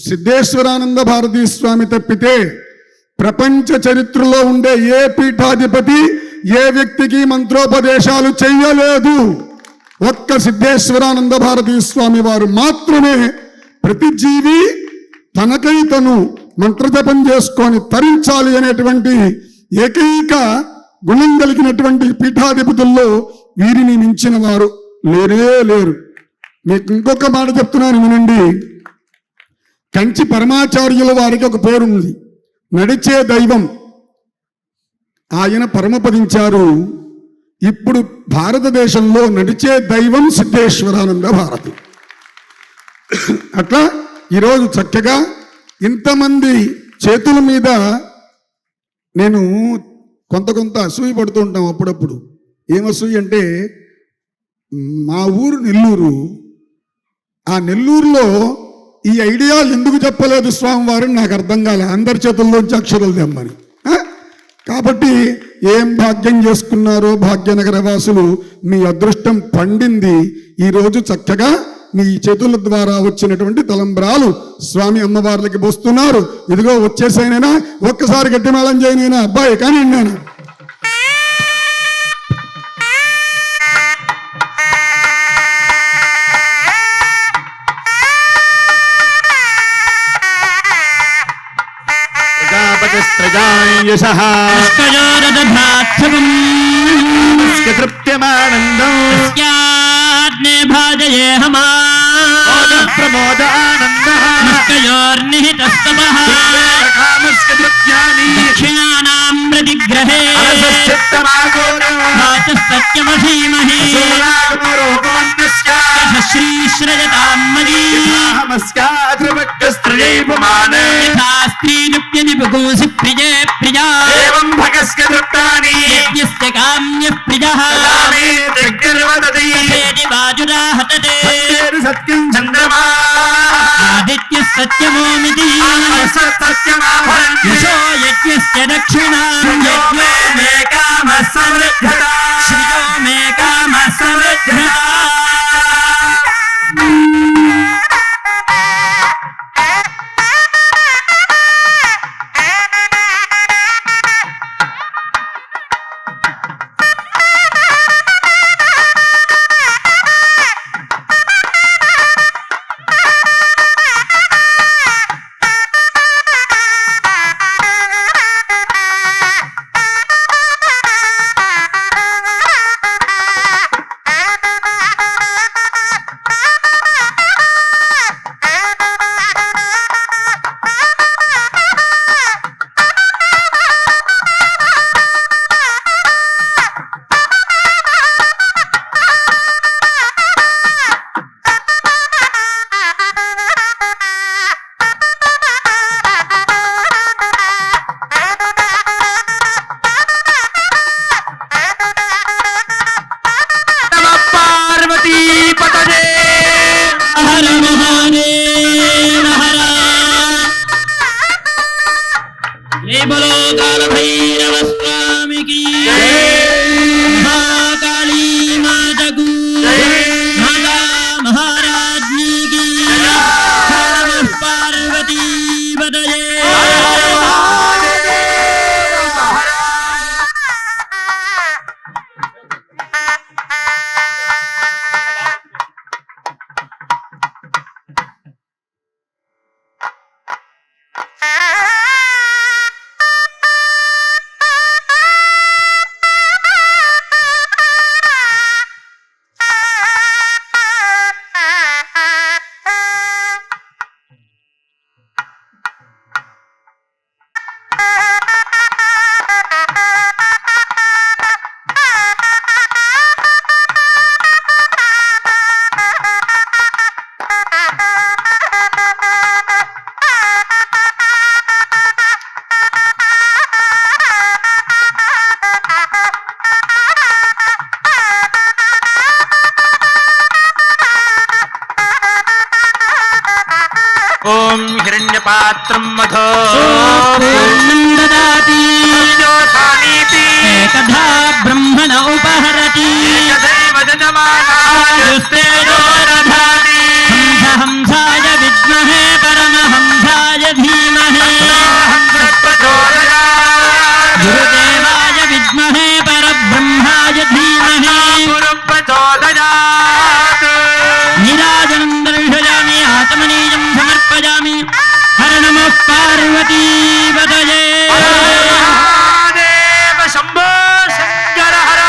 సిద్ధేశ్వరానంద భారతీ స్వామి తప్పితే ప్రపంచ చరిత్రలో ఉండే ఏ పీఠాధిపతి ఏ వ్యక్తికి మంత్రోపదేశాలు చెయ్యలేదు. ఒక్క సిద్ధేశ్వరానంద భారతీ స్వామి వారు మాత్రమే ప్రతి జీవి తనకై తను మంత్రజపం చేసుకొని తరించాలి అనేటువంటి ఏకైక గుణం కలిగినటువంటి పీఠాధిపతుల్లో వీరిని మించిన వారు లేనే లేరు. మీకు ఇంకొక మాట చెప్తున్నాను వినండి. కంచి పరమాచార్యుల వారికి ఒక పేరుంది, నడిచే దైవం. ఆయన పరమపదించారు. ఇప్పుడు భారతదేశంలో నడిచే దైవం సిద్ధేశ్వరానంద భారతి. అట్లా ఈరోజు చక్కగా ఇంతమంది చేతుల మీద నేను కొంత అసూయ పడుతూ ఉంటాం అప్పుడప్పుడు. ఏం అసూయ అంటే, మా ఊరు నెల్లూరు. ఆ నెల్లూరులో ఈ ఐడియా ఎందుకు చెప్పలేదు స్వామివారిని నాకు అర్థం కాలే. అందరి చేతుల్లోంచి అక్షరాలు తెమ్మని. కాబట్టి ఏం భాగ్యం చేసుకున్నారో భాగ్యనగర వాసులు, మీ అదృష్టం పండింది. ఈరోజు చక్కగా మీ చేతుల ద్వారా వచ్చినటువంటి తలంబ్రాలు స్వామి అమ్మవార్లకి పోస్తున్నారు. ఇదిగో వచ్చేసాయినైనా, ఒక్కసారి గట్టి మేళం చేయనైనా. అబ్బాయి కానీ నేను दक्षिणानां प्रतिग्रहे सत्यमधीमहि श्रीश्रयतां मदी यथा स्त्रीनिप्यनिपुंसि प्रिये प्रिया एवं भगस्य तृप्तानि यज्ञस्य काम्यः प्रियः तथेति वाजुराहतते सत्यं चन्द्रमा आदित्यः सत्यमोमिति यशो यज्ञस्य दक्षिणां यज्ञो मे कामः समृद्धता श्रियो मे कामः समृद्धता ఓం హిరణ్యపాత్రం మధో దదాతి జోసానీతి ఏకధా బ్రహ్మణ ఉపహరతి ఏకదైవ యజమానాయుస్తేజో దధాతి హంసాయ విద్మహే పరమహంసాయ ధీమహి ప్రచోదయాత్ గురుదేవాయ విద్మహే పరబ్రహ్మాయ ధీమహి ప్రచోదయాత్ నీరాజనం దర్శయామి ఆత్మనీయం సమర్పయామి హర నమః పార్వతీ పతయే మహాదేవ శంభో శంకర హర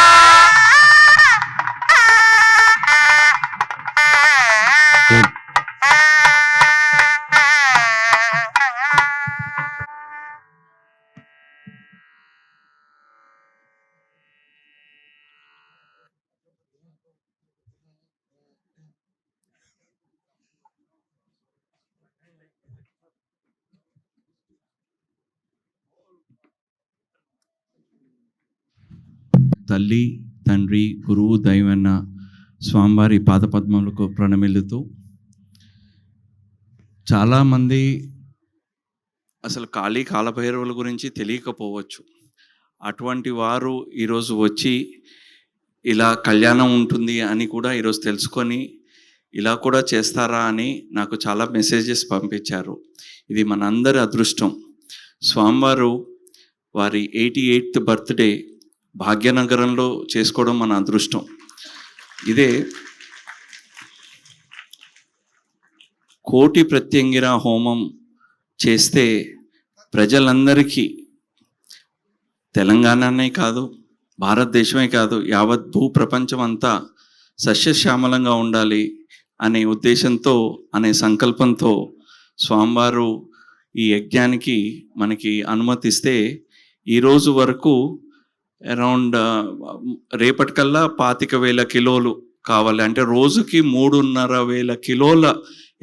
తల్లి తండ్రి గురువు దైవన్న స్వామివారి పాదపద్మములకు ప్రణమిల్లుతూ చాలామంది అసలు కాలభైరవుల గురించి తెలియకపోవచ్చు. అటువంటి వారు ఈరోజు వచ్చి ఇలా కళ్యాణం ఉంటుంది అని కూడా ఈరోజు తెలుసుకొని ఇలా కూడా చేస్తారా అని నాకు చాలా మెసేజెస్ పంపించారు. ఇది మనందరి అదృష్టం. స్వామివారు వారి 88th బర్త్డే భాగ్యనగరంలో చేసుకోవడం మన అదృష్టం. ఇదే కోటి ప్రత్యంగిర హోమం చేస్తే ప్రజలందరికీ, తెలంగాణనే కాదు భారతదేశమే కాదు యావత్ భూప్రపంచం అంతా సస్యశ్యామలంగా ఉండాలి అనే ఉద్దేశంతో, అనే సంకల్పంతో స్వామివారు ఈ యజ్ఞానికి మనకి అనుమతిస్తే ఈరోజు వరకు అరౌండ్ రేపటికల్లా 25,000 కిలోలు కావాలి. అంటే రోజుకి 3,500 కిలోల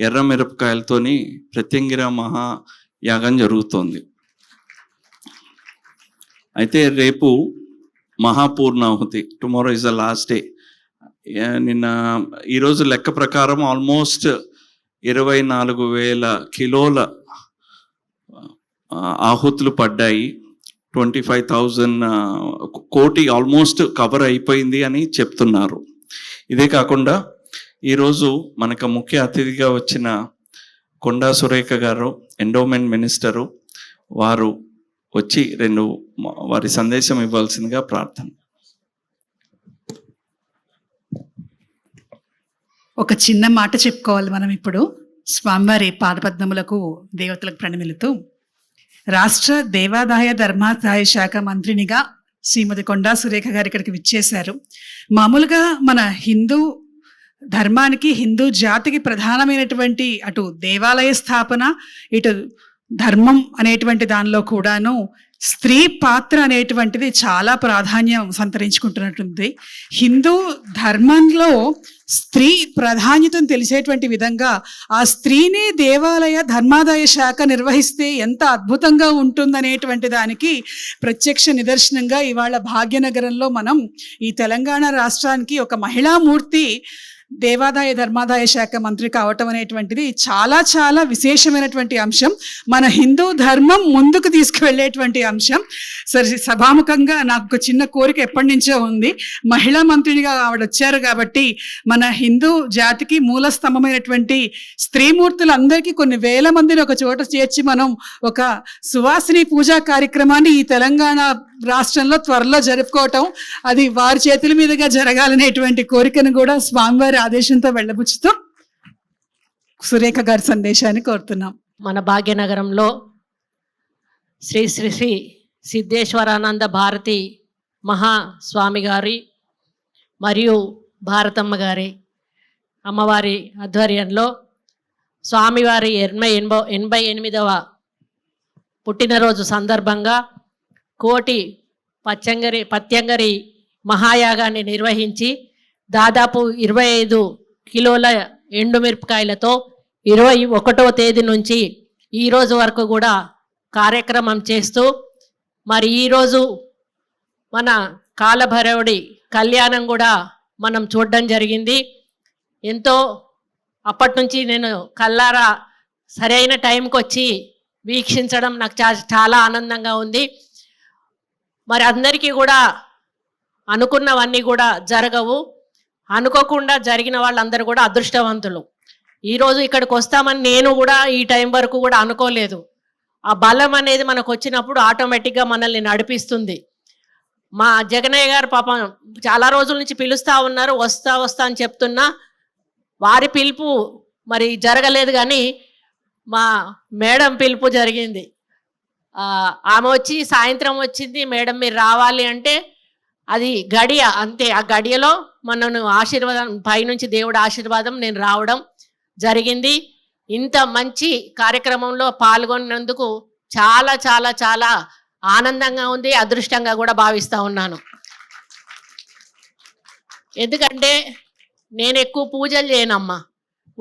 ఎర్ర మిరపకాయలతోని ప్రత్యంగిర మహాయాగం జరుగుతోంది. అయితే రేపు మహాపూర్ణాహుతి, tomorrow is the last day. ఈరోజు లెక్క ప్రకారం ఆల్మోస్ట్ 24,000 కిలోల ఆహుతులు పడ్డాయి. 25,000 కోటి ఆల్మోస్ట్ కవర్ అయిపోయింది అని చెప్తున్నారు. ఇదే కాకుండా ఈరోజు మనకు ముఖ్య అతిథిగా వచ్చిన కొండా సురేఖ గారు, ఎండోమెంట్ మినిస్టరు, వారు వచ్చి వారి సందేశం ఇవ్వాల్సిందిగా ప్రార్థన. ఒక చిన్న మాట చెప్పుకోవాలి మనం ఇప్పుడు. స్వామివారి పాదపద్మములకు దేవతలకు ప్రణమిలుతూ రాష్ట్ర దేవాదాయ ధర్మాదాయ శాఖ మంత్రినిగా శ్రీమతి కొండా సురేఖ గారు ఇక్కడికి విచ్చేశారు. మామూలుగా మన హిందూ ధర్మానికి, హిందూ జాతికి ప్రధానమైనటువంటి అటు దేవాలయ స్థాపన, ఇటు ధర్మం అనేటువంటి దానిలో కూడాను స్త్రీ పాత్ర అనేటువంటిది చాలా ప్రాధాన్యం సంతరించుకుంటున్నట్టుంది. హిందూ ధర్మంలో స్త్రీ ప్రాధాన్యతను తెలిసేటువంటి విధంగా ఆ స్త్రీని దేవాలయ ధర్మాదాయ శాఖ నిర్వహిస్తే ఎంత అద్భుతంగా ఉంటుందనేటువంటి దానికి ప్రత్యక్ష నిదర్శనంగా ఇవాళ భాగ్యనగరంలో మనం ఈ తెలంగాణ రాష్ట్రానికి ఒక మహిళామూర్తి దేవాదాయ ధర్మాదాయ శాఖ మంత్రి కావటం అనేటువంటిది చాలా చాలా విశేషమైనటువంటి అంశం. మన హిందూ ధర్మం ముందుకు తీసుకువెళ్ళేటువంటి అంశం. సరే, సభాముఖంగా నాకు ఒక చిన్న కోరిక ఎప్పటి నుంచో ఉంది. మహిళా మంత్రినిగా ఆవిడ వచ్చారు కాబట్టి మన హిందూ జాతికి మూల స్తంభమైనటువంటి స్త్రీమూర్తులందరికీ కొన్ని వేల మందిని ఒక చోట చేర్చి మనం ఒక సువాసిని పూజా కార్యక్రమాన్ని ఈ తెలంగాణ రాష్ట్రంలో త్వరలో జరుపుకోవటం, అది వారి చేతుల మీదుగా జరగాలనేటువంటి కోరికను కూడా స్వామివారి ఆదేశంతో వెళ్ళబుచ్చుతూ సురేఖ గారి సందేశాన్ని కోరుతున్నాం. మన భాగ్యనగరంలో శ్రీ శ్రీ శ్రీ సిద్ధేశ్వరానంద భారతి మహాస్వామి గారి మరియు భారతమ్మ గారి అమ్మవారి ఆధ్వర్యంలో స్వామివారి 88వ పుట్టినరోజు సందర్భంగా కోటి పత్యంగరి మహాయాగాన్ని నిర్వహించి దాదాపు 25 కిలోల ఎండుమిరపకాయలతో 21వ తేదీ నుంచి ఈరోజు వరకు కూడా కార్యక్రమం చేస్తూ, మరి ఈరోజు మన కాలభైరవుడి కళ్యాణం కూడా మనం చూడడం జరిగింది. ఎంతో అప్పటి నుంచి నేను కల్లారా సరైన టైంకి వచ్చి వీక్షించడం నాకు చాలా ఆనందంగా ఉంది. మరి అందరికీ కూడా అనుకున్నవన్నీ కూడా జరగవు. అనుకోకుండా జరిగిన వాళ్ళందరూ కూడా అదృష్టవంతులు. ఈరోజు ఇక్కడికి వస్తామని నేను కూడా ఈ టైం వరకు కూడా అనుకోలేదు. ఆ బలం అనేది మనకు వచ్చినప్పుడు ఆటోమేటిక్గా మనల్ని నడిపిస్తుంది. మా జగనయ్య గారు పాపం చాలా రోజుల నుంచి పిలుస్తూ ఉన్నారు, వస్తా అని చెప్తున్నా. వారి పిలుపు మరి జరగలేదు, కానీ మా మేడం పిలుపు జరిగింది. ఆమె వచ్చి సాయంత్రం వచ్చింది, మేడం మీరు రావాలి అంటే అది గడియ అంతే. ఆ గడియలో మనను ఆశీర్వాదం పైనుంచి దేవుడి ఆశీర్వాదం నేను రావడం జరిగింది. ఇంత మంచి కార్యక్రమంలో పాల్గొన్నందుకు చాలా చాలా చాలా ఆనందంగా ఉంది, అదృష్టంగా కూడా భావిస్తూ ఉన్నాను. ఎందుకంటే నేను ఎక్కువ పూజలు చేయనమ్మా,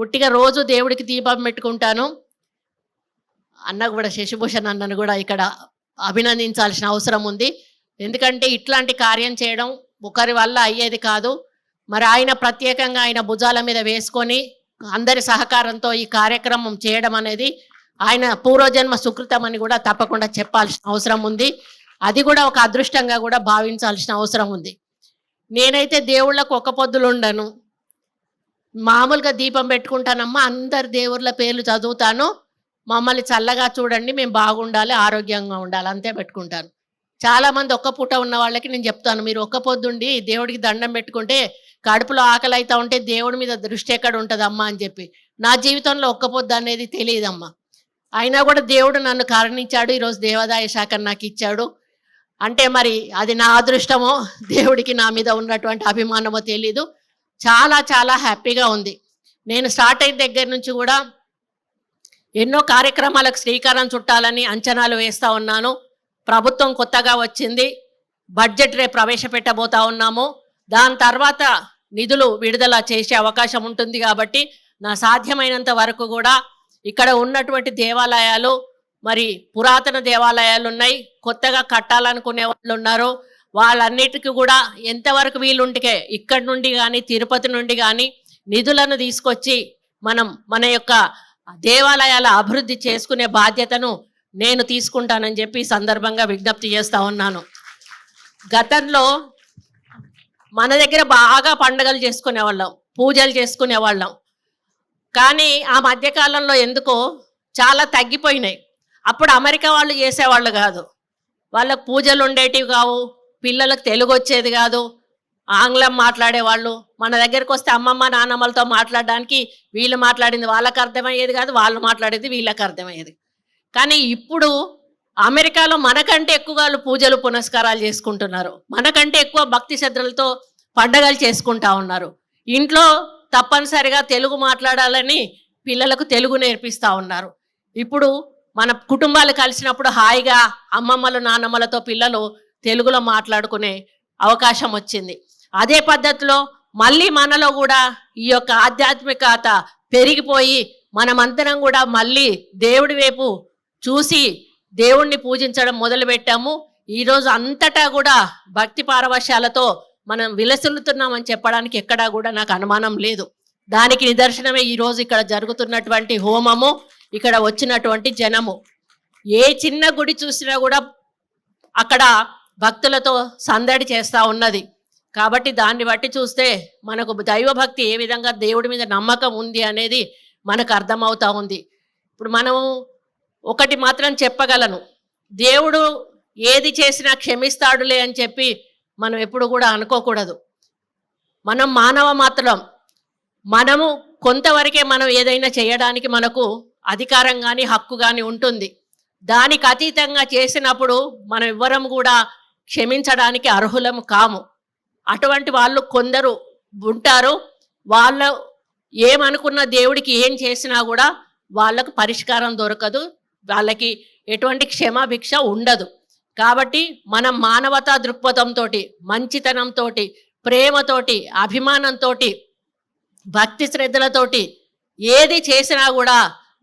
ఉట్టిగా రోజు దేవుడికి దీపం పెట్టుకుంటాను. అన్న కూడా శశిభూషణ్ అన్నను కూడా ఇక్కడ అభినందించాల్సిన అవసరం ఉంది. ఎందుకంటే ఇట్లాంటి కార్యం చేయడం ఒకరి వల్ల అయ్యేది కాదు. మరి ఆయన ప్రత్యేకంగా ఆయన భుజాల మీద వేసుకొని అందరి సహకారంతో ఈ కార్యక్రమం చేయడం అనేది ఆయన పూర్వజన్మ సుకృతం అని కూడా తప్పకుండా చెప్పాల్సిన అవసరం ఉంది. అది కూడా ఒక అదృష్టంగా కూడా భావించాల్సిన అవసరం ఉంది. నేనైతే దేవుళ్ళకు ఒక్క పొద్దులు ఉండను, మామూలుగా దీపం పెట్టుకుంటానమ్మా. అందరి దేవుళ్ళ పేర్లు చదువుతాను, మమ్మల్ని చల్లగా చూడండి, మేము బాగుండాలి, ఆరోగ్యంగా ఉండాలి, అంతే పెట్టుకుంటాను. చాలామంది ఒక్క పూట ఉన్న వాళ్ళకి నేను చెప్తాను, మీరు ఒక్క పొద్దుండి దేవుడికి దండం పెట్టుకుంటే కడుపులో ఆకలి అవుతా ఉంటే దేవుడి మీద దృష్టి ఎక్కడ ఉంటుందమ్మా అని చెప్పి. నా జీవితంలో ఒక్క పొద్దు అనేది తెలియదమ్మా. అయినా కూడా దేవుడు నన్ను కరుణించాడు, ఈరోజు దేవాదాయ శాఖ నాకు ఇచ్చాడు. అంటే మరి అది నా అదృష్టమో దేవుడికి నా మీద ఉన్నటువంటి అభిమానమో తెలీదు. చాలా చాలా హ్యాపీగా ఉంది. నేను స్టార్ట్ అయిన దగ్గర నుంచి కూడా ఎన్నో కార్యక్రమాలకు శ్రీకారం చుట్టాలని అంచనాలు వేస్తూ ఉన్నాను. ప్రభుత్వం కొత్తగా వచ్చింది, బడ్జెట్ రేపు ప్రవేశపెట్టబోతా ఉన్నాము. దాని తర్వాత నిధులు విడుదల చేసే అవకాశం ఉంటుంది. కాబట్టి నా సాధ్యమైనంత వరకు కూడా ఇక్కడ ఉన్నటువంటి దేవాలయాలు, మరి పురాతన దేవాలయాలు ఉన్నాయి, కొత్తగా కట్టాలనుకునే వాళ్ళు ఉన్నారు, వాళ్ళన్నిటికీ కూడా ఎంతవరకు వీలుంటే ఇక్కడి నుండి కానీ తిరుపతి నుండి కానీ నిధులను తీసుకొచ్చి మనం మన యొక్క దేవాలయాల అభివృద్ధి చేసుకునే బాధ్యతను నేను తీసుకుంటానని చెప్పి ఈ సందర్భంగా విజ్ఞప్తి చేస్తూ ఉన్నాను. గతంలో మన దగ్గర బాగా పండుగలు చేసుకునేవాళ్ళం, పూజలు చేసుకునేవాళ్ళం. కానీ ఆ మధ్యకాలంలో ఎందుకో చాలా తగ్గిపోయినాయి. అప్పుడు అమెరికా వాళ్ళు చేసేవాళ్ళు కాదు, వాళ్ళకు పూజలు ఉండేటివి కావు, పిల్లలకు తెలుగు వచ్చేది కాదు, ఆంగ్లం మాట్లాడేవాళ్ళు. మన దగ్గరకు వస్తే అమ్మమ్మ నాన్నమ్మలతో మాట్లాడడానికి వీళ్ళు మాట్లాడింది వాళ్ళకి అర్థమయ్యేది కాదు, వాళ్ళు మాట్లాడేది వీళ్ళకి అర్థమయ్యేది. కానీ ఇప్పుడు అమెరికాలో మనకంటే ఎక్కువ వాళ్ళు పూజలు పునస్కారాలు చేసుకుంటున్నారు, మనకంటే ఎక్కువ భక్తి శ్రద్ధలతో పండగలు చేసుకుంటా ఉన్నారు. ఇంట్లో తప్పనిసరిగా తెలుగు మాట్లాడాలని పిల్లలకు తెలుగు నేర్పిస్తూ ఉన్నారు. ఇప్పుడు మన కుటుంబాలు కలిసినప్పుడు హాయిగా అమ్మమ్మలు నాన్నమ్మలతో పిల్లలు తెలుగులో మాట్లాడుకునే అవకాశం వచ్చింది. అదే పద్ధతిలో మళ్ళీ మనలో కూడా ఈ యొక్క ఆధ్యాత్మికత పెరిగిపోయి మనమంతరం కూడా మళ్ళీ దేవుడి వైపు చూసి దేవుణ్ణి పూజించడం మొదలుపెట్టాము. ఈరోజు అంతటా కూడా భక్తి పారవశ్యాలతో మనం విలసిల్లుతున్నామని చెప్పడానికి ఎక్కడా కూడా నాకు అనుమానం లేదు. దానికి నిదర్శనమే ఈరోజు ఇక్కడ జరుగుతున్నటువంటి హోమము, ఇక్కడ వచ్చినటువంటి జనము. ఏ చిన్న గుడి చూసినా కూడా అక్కడ భక్తులతో సందడి చేస్తూ ఉన్నది. కాబట్టి దాన్ని బట్టి చూస్తే మనకు దైవభక్తి ఏ విధంగా దేవుడి మీద నమ్మకం ఉంది అనేది మనకు అర్థమవుతా ఉంది. ఇప్పుడు మనము ఒకటి మాత్రం చెప్పగలను, దేవుడు ఏది చేసినా క్షమిస్తాడులే అని చెప్పి మనం ఎప్పుడు కూడా అనుకోకూడదు. మనం మానవ మాత్రం, మనము కొంతవరకే మనం ఏదైనా చేయడానికి మనకు అధికారం కానీ హక్కు కానీ ఉంటుంది. దానికి అతీతంగా చేసినప్పుడు మనం ఎవ్వరం కూడా క్షమించడానికి అర్హులము కాము. అటువంటి వాళ్ళు కొందరు ఉంటారు, వాళ్ళు ఏమనుకున్న దేవుడికి ఏం చేసినా కూడా వాళ్ళకు పరిష్కారం దొరకదు, వాళ్ళకి ఎటువంటి క్షమాభిక్ష ఉండదు. కాబట్టి మనం మానవతా దృక్పథంతో, మంచితనంతో, ప్రేమతోటి, అభిమానంతో, భక్తి శ్రద్ధలతోటి ఏది చేసినా కూడా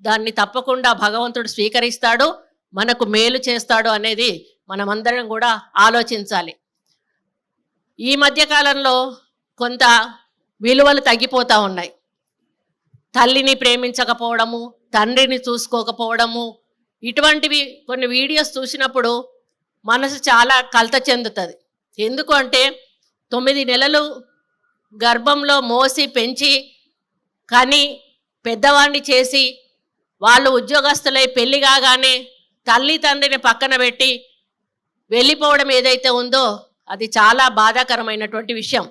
దాన్ని తప్పకుండా భగవంతుడు స్వీకరిస్తాడు, మనకు మేలు చేస్తాడు అనేది మనమందరం కూడా ఆలోచించాలి. ఈ మధ్యకాలంలో కొంత విలువలు తగ్గిపోతూ ఉన్నాయి. తల్లిని ప్రేమించకపోవడము, తండ్రిని చూసుకోకపోవడము, ఇటువంటివి కొన్ని వీడియోస్ చూసినప్పుడు మనసు చాలా కలత చెందుతుంది. ఎందుకు అంటే 9 నెలలు గర్భంలో మోసి పెంచి కానీ పెద్దవాడిని చేసి వాళ్ళు ఉద్యోగస్తులై పెళ్లి కాగానే తల్లి తండ్రిని పక్కన పెట్టి వెళ్ళిపోవడం ఏదైతే ఉందో అది చాలా బాధాకరమైనటువంటి విషయం.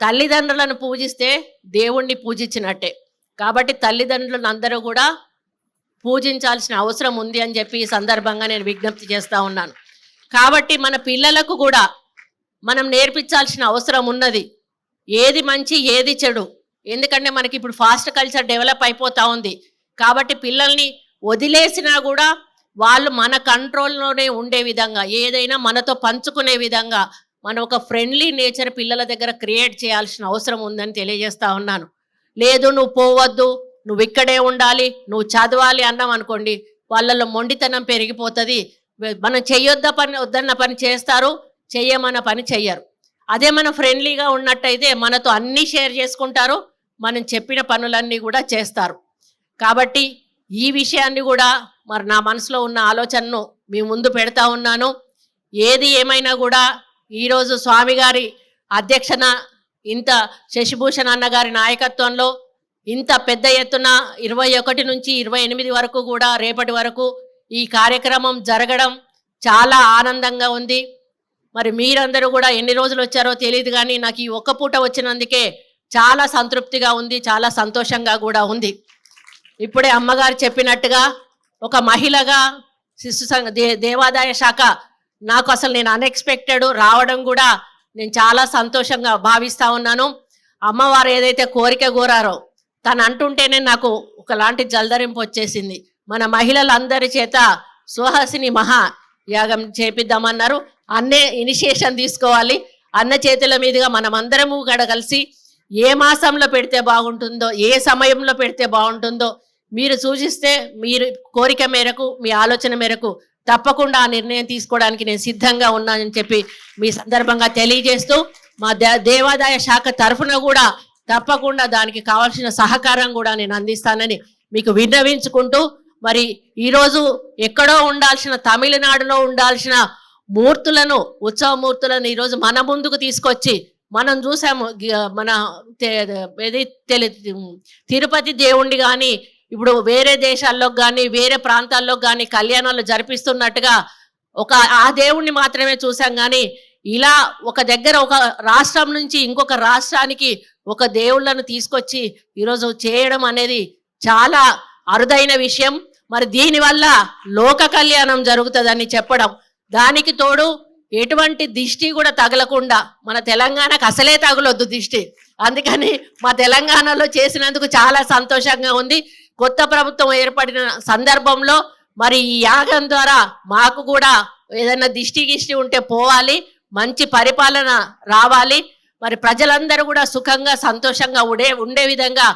తల్లిదండ్రులను పూజిస్తే దేవుణ్ణి పూజించినట్టే. కాబట్టి తల్లిదండ్రులను అందరూ కూడా పూజించాల్సిన అవసరం ఉంది అని చెప్పి ఈ సందర్భంగా నేను విజ్ఞప్తి చేస్తూ ఉన్నాను. కాబట్టి మన పిల్లలకు కూడా మనం నేర్పించాల్సిన అవసరం ఉన్నది, ఏది మంచి ఏది చెడు. ఎందుకంటే మనకి ఇప్పుడు ఫాస్ట్ కల్చర్ డెవలప్ అయిపోతూ ఉంది. కాబట్టి పిల్లల్ని వదిలేసినా కూడా వాళ్ళు మన కంట్రోల్లోనే ఉండే విధంగా, ఏదైనా మనతో పంచుకునే విధంగా మనం ఒక ఫ్రెండ్లీ నేచర్ పిల్లల దగ్గర క్రియేట్ చేయాల్సిన అవసరం ఉందని తెలియజేస్తా ఉన్నాను. లేదు నువ్వు పోవద్దు, నువ్వు ఇక్కడే ఉండాలి, నువ్వు చదవాలి అన్నాం అనుకోండి, వాళ్ళలో మొండితనం పెరిగిపోతుంది. మనం వద్దన్న పని చేస్తారు, చెయ్యమన్న పని చెయ్యరు. అదే మనం ఫ్రెండ్లీగా ఉన్నట్టయితే మనతో అన్నీ షేర్ చేసుకుంటారు, మనం చెప్పిన పనులన్నీ కూడా చేస్తారు. కాబట్టి ఈ విషయాన్ని కూడా మరి నా మనసులో ఉన్న ఆలోచనను మీ ముందు పెడతా ఉన్నాను. ఏది ఏమైనా కూడా ఈరోజు స్వామి గారి అధ్యక్షన ఇంత శశిభూషణ్ అన్న గారి నాయకత్వంలో ఇంత పెద్ద ఎత్తున 21 నుంచి 28 వరకు కూడా రేపటి వరకు ఈ కార్యక్రమం జరగడం చాలా ఆనందంగా ఉంది. మరి మీరందరూ కూడా ఎన్ని రోజులు వచ్చారో తెలియదు, కానీ నాకు ఈ ఒక్క పూట వచ్చినందుకే చాలా సంతృప్తిగా ఉంది, చాలా సంతోషంగా కూడా ఉంది. ఇప్పుడే అమ్మగారు చెప్పినట్టుగా ఒక మహిళగా దేవాదాయ శాఖ నాకు అసలు నేను అన్ఎక్స్పెక్టెడ్ రావడం కూడా నేను చాలా సంతోషంగా భావిస్తూ ఉన్నాను. అమ్మవారు ఏదైతే కోరిక కోరారో తను అంటుంటేనే నాకు ఒకలాంటి జల్దరింపు వచ్చేసింది. మన మహిళలందరి చేత సుహాసిని మహా యాగం చేపిద్దామన్నారు. అన్నే ఇనిషియేషన్ తీసుకోవాలి. అన్న చేతుల మీదుగా మనం అందరము కూడా కలిసి ఏ మాసంలో పెడితే బాగుంటుందో, ఏ సమయంలో పెడితే బాగుంటుందో మీరు సూచిస్తే, మీరు కోరిక మేరకు, మీ ఆలోచన మేరకు తప్పకుండా ఆ నిర్ణయం తీసుకోవడానికి నేను సిద్ధంగా ఉన్నానని చెప్పి మీ సందర్భంగా తెలియజేస్తూ, మా దేవాదాయ శాఖ తరఫున కూడా తప్పకుండా దానికి కావాల్సిన సహకారం కూడా నేను అందిస్తానని మీకు విన్నవించుకుంటూ, మరి ఈరోజు ఎక్కడో ఉండాల్సిన తమిళనాడులో ఉండాల్సిన మూర్తులను, ఉత్సవ మూర్తులను ఈరోజు మన ముందుకు తీసుకొచ్చి మనం చూసాము. మన తిరుపతి దేవుణ్ణి కానీ ఇప్పుడు వేరే దేశాల్లో కానీ వేరే ప్రాంతాల్లో కానీ కళ్యాణాలు జరిపిస్తున్నట్టుగా ఆ దేవుణ్ణి మాత్రమే చూసాం. కానీ ఇలా ఒక దగ్గర ఒక రాష్ట్రం నుంచి ఇంకొక రాష్ట్రానికి ఒక దేవుళ్ళను తీసుకొచ్చి ఈరోజు చేయడం అనేది చాలా అరుదైన విషయం. మరి దీనివల్ల లోక కళ్యాణం జరుగుతుందని చెప్పడం, దానికి తోడు ఎటువంటి దిష్టి కూడా తగలకుండా, మన తెలంగాణకు అసలే తగలొద్దు దిష్టి, అందుకని మా తెలంగాణలో చేసినందుకు చాలా సంతోషంగా ఉంది. కొత్త ప్రభుత్వం ఏర్పడిన సందర్భంలో మరి ఈ యాగం ద్వారా మాకు కూడా ఏదైనా దిష్టి ఉంటే పోవాలి, మంచి పరిపాలన రావాలి, మరి ప్రజలందరూ కూడా సుఖంగా సంతోషంగా ఉండే విధంగా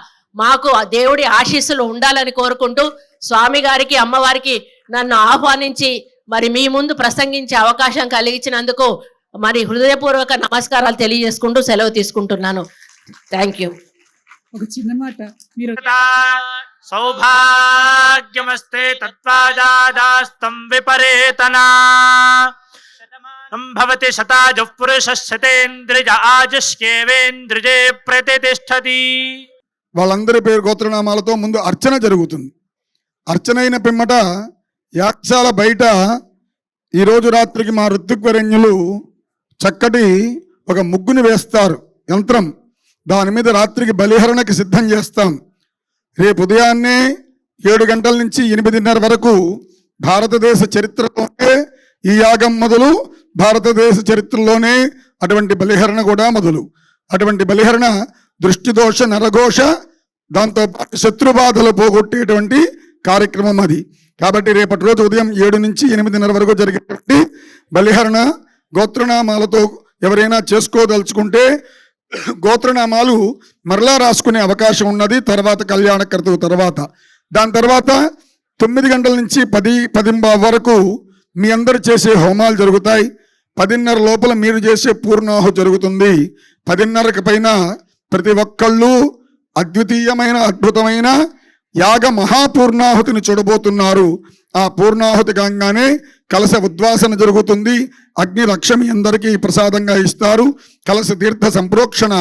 మాకు ఆ దేవుడి ఆశీస్సులు ఉండాలని కోరుకుంటూ, స్వామి గారికి అమ్మవారికి నన్ను ఆహ్వానించి మరి మీ ముందు ప్రసంగించే అవకాశం కలిగించినందుకు మరి హృదయపూర్వక నమస్కారాలు తెలియజేసుకుంటూ సెలవు తీసుకుంటున్నాను. Thank you. ఒక చిన్న మాట, మీరు సౌభాగ్యమస్తే తత్వాజాదాస్తం విపరేతనా సంభవతి శతాజుః పురుషః శతేంద్రియ ఆజుష్యేవేంద్రియే ప్రతిష్టతి. వాళ్ళందరి పేరు గోత్రనామాలతో ముందు అర్చన జరుగుతుంది. అర్చన అయిన పిమ్మట యాగశాల బయట ఈరోజు రాత్రికి మా ఋత్విక్వరణ్యులు చక్కటి ఒక ముగ్గుని వేస్తారు, యంత్రం. దాని మీద రాత్రికి బలిహరణకి సిద్ధం చేస్తాం. రేపు ఉదయాన్నే 7 గంటల నుంచి 8:30 వరకు భారతదేశ చరిత్రలోనే ఈ యాగం మొదలు, భారతదేశ చరిత్రలోనే అటువంటి బలిహరణ కూడా మొదలు. అటువంటి బలిహరణ దృష్టిదోష నరఘోష, దాంతో శత్రుబాధలు పోగొట్టేటువంటి కార్యక్రమం అది. కాబట్టి రేపటి రోజు ఉదయం 7 నుంచి 8:30 వరకు జరిగేటువంటి బలిహరణ గోత్రనామాలతో ఎవరైనా చేసుకోదలుచుకుంటే గోత్రనామాలు మరలా రాసుకునే అవకాశం ఉన్నది. తర్వాత కళ్యాణకర్తవు తర్వాత, దాని తర్వాత 9 గంటల నుంచి 10:10 వరకు మీ అందరు చేసే హోమాలు జరుగుతాయి. 10:30 లోపల మీరు చేసే పూర్ణాహు జరుగుతుంది. 10:30కి పైన ప్రతి ఒక్కళ్ళు అద్వితీయమైన అద్భుతమైన యాగ మహాపూర్ణాహుతిని చూడబోతున్నారు. ఆ పూర్ణాహుతి కాగానే కలశ ఉద్వాసన జరుగుతుంది. అగ్ని లక్ష్మి అందరికీ ప్రసాదంగా ఇస్తారు. కలశ తీర్థ సంప్రోక్షణ,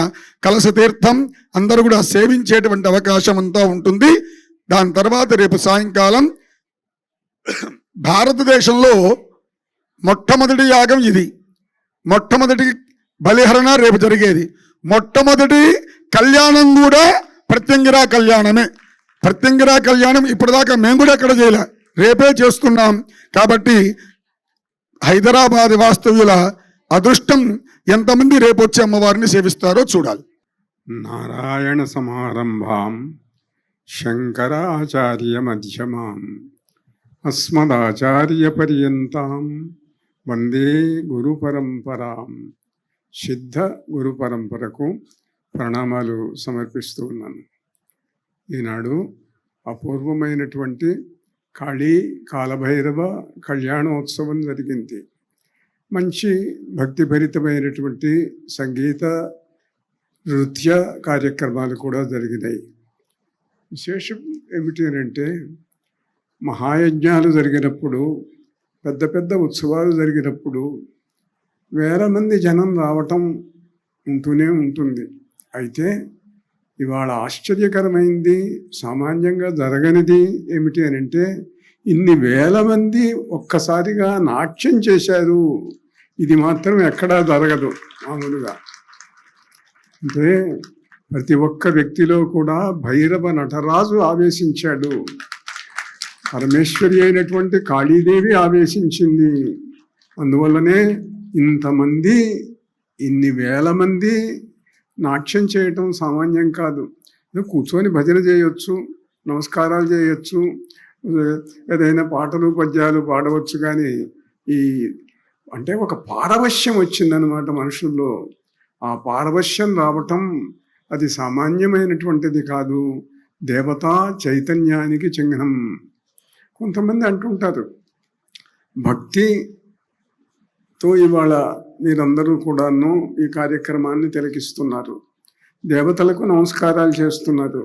కలశ తీర్థం అందరూ కూడా సేవించేటువంటి అవకాశం అంతా ఉంటుంది. దాని తర్వాత రేపు సాయంకాలం భారతదేశంలో మొట్టమొదటి యాగం ఇది. మొట్టమొదటి బలిహరణ రేపు జరిగేది. మొట్టమొదటి కళ్యాణం కూడా ప్రత్యంగిరా కళ్యాణమే. ప్రత్యంగిరా కళ్యాణం ఇప్పటిదాకా మేము కూడా ఎక్కడ చేయలే, రేపే చేస్తున్నాం. కాబట్టి హైదరాబాద్ వాస్తవ్యుల అదృష్టం ఎంతమంది రేపు వచ్చి అమ్మవారిని సేవిస్తారో చూడాలి. నారాయణ సమారంభాం శంకరాచార్య మధ్యమాం అస్మదాచార్య పర్యంతాం వందే గురు పరంపరాం. సిద్ధ గురు పరంపరకు ప్రణామాలు సమర్పిస్తూ ఉన్నాను. ఈనాడు అపూర్వమైనటువంటి కాళీ కాలభైరవ కళ్యాణోత్సవం జరిగింది. మంచి భక్తిభరితమైనటువంటి సంగీత నృత్య కార్యక్రమాలు కూడా జరిగినాయి. విశేషం ఏమిటి అంటే, మహాయజ్ఞాలు జరిగినప్పుడు, పెద్ద పెద్ద ఉత్సవాలు జరిగినప్పుడు వేల మంది జనం రావటం ఉంటూనే ఉంటుంది. అయితే ఇవాళ ఆశ్చర్యకరమైంది, సామాన్యంగా జరగనిది ఏమిటి అని అంటే, ఇన్ని వేల మంది ఒక్కసారిగా నాట్యం చేశారు. ఇది మాత్రం ఎక్కడా జరగదు మామూలుగా. అంటే ప్రతి ఒక్క వ్యక్తిలో కూడా భైరవ నటరాజు ఆవేశించాడు. పరమేశ్వరి అయినటువంటి కాళీదేవి ఆవేశించింది. అందువల్లనే ఇంతమంది, ఇన్ని వేల మంది నాట్యం చేయటం సామాన్యం కాదు. కూర్చొని భజన చేయొచ్చు, నమస్కారాలు చేయొచ్చు, ఏదైనా పాటలు పద్యాలు పాడవచ్చు. కానీ ఈ అంటే ఒక పారవశ్యం వచ్చిందనమాట మనుషుల్లో. ఆ పారవశ్యం రావటం అది సామాన్యమైనటువంటిది కాదు, దేవతా చైతన్యానికి చిహ్నం. కొంతమంది అంటుంటారు, భక్తితో ఇవాళ మీరందరూ కూడాను ఈ కార్యక్రమాన్ని తిలకిస్తున్నారు, దేవతలకు నమస్కారాలు చేస్తున్నారు,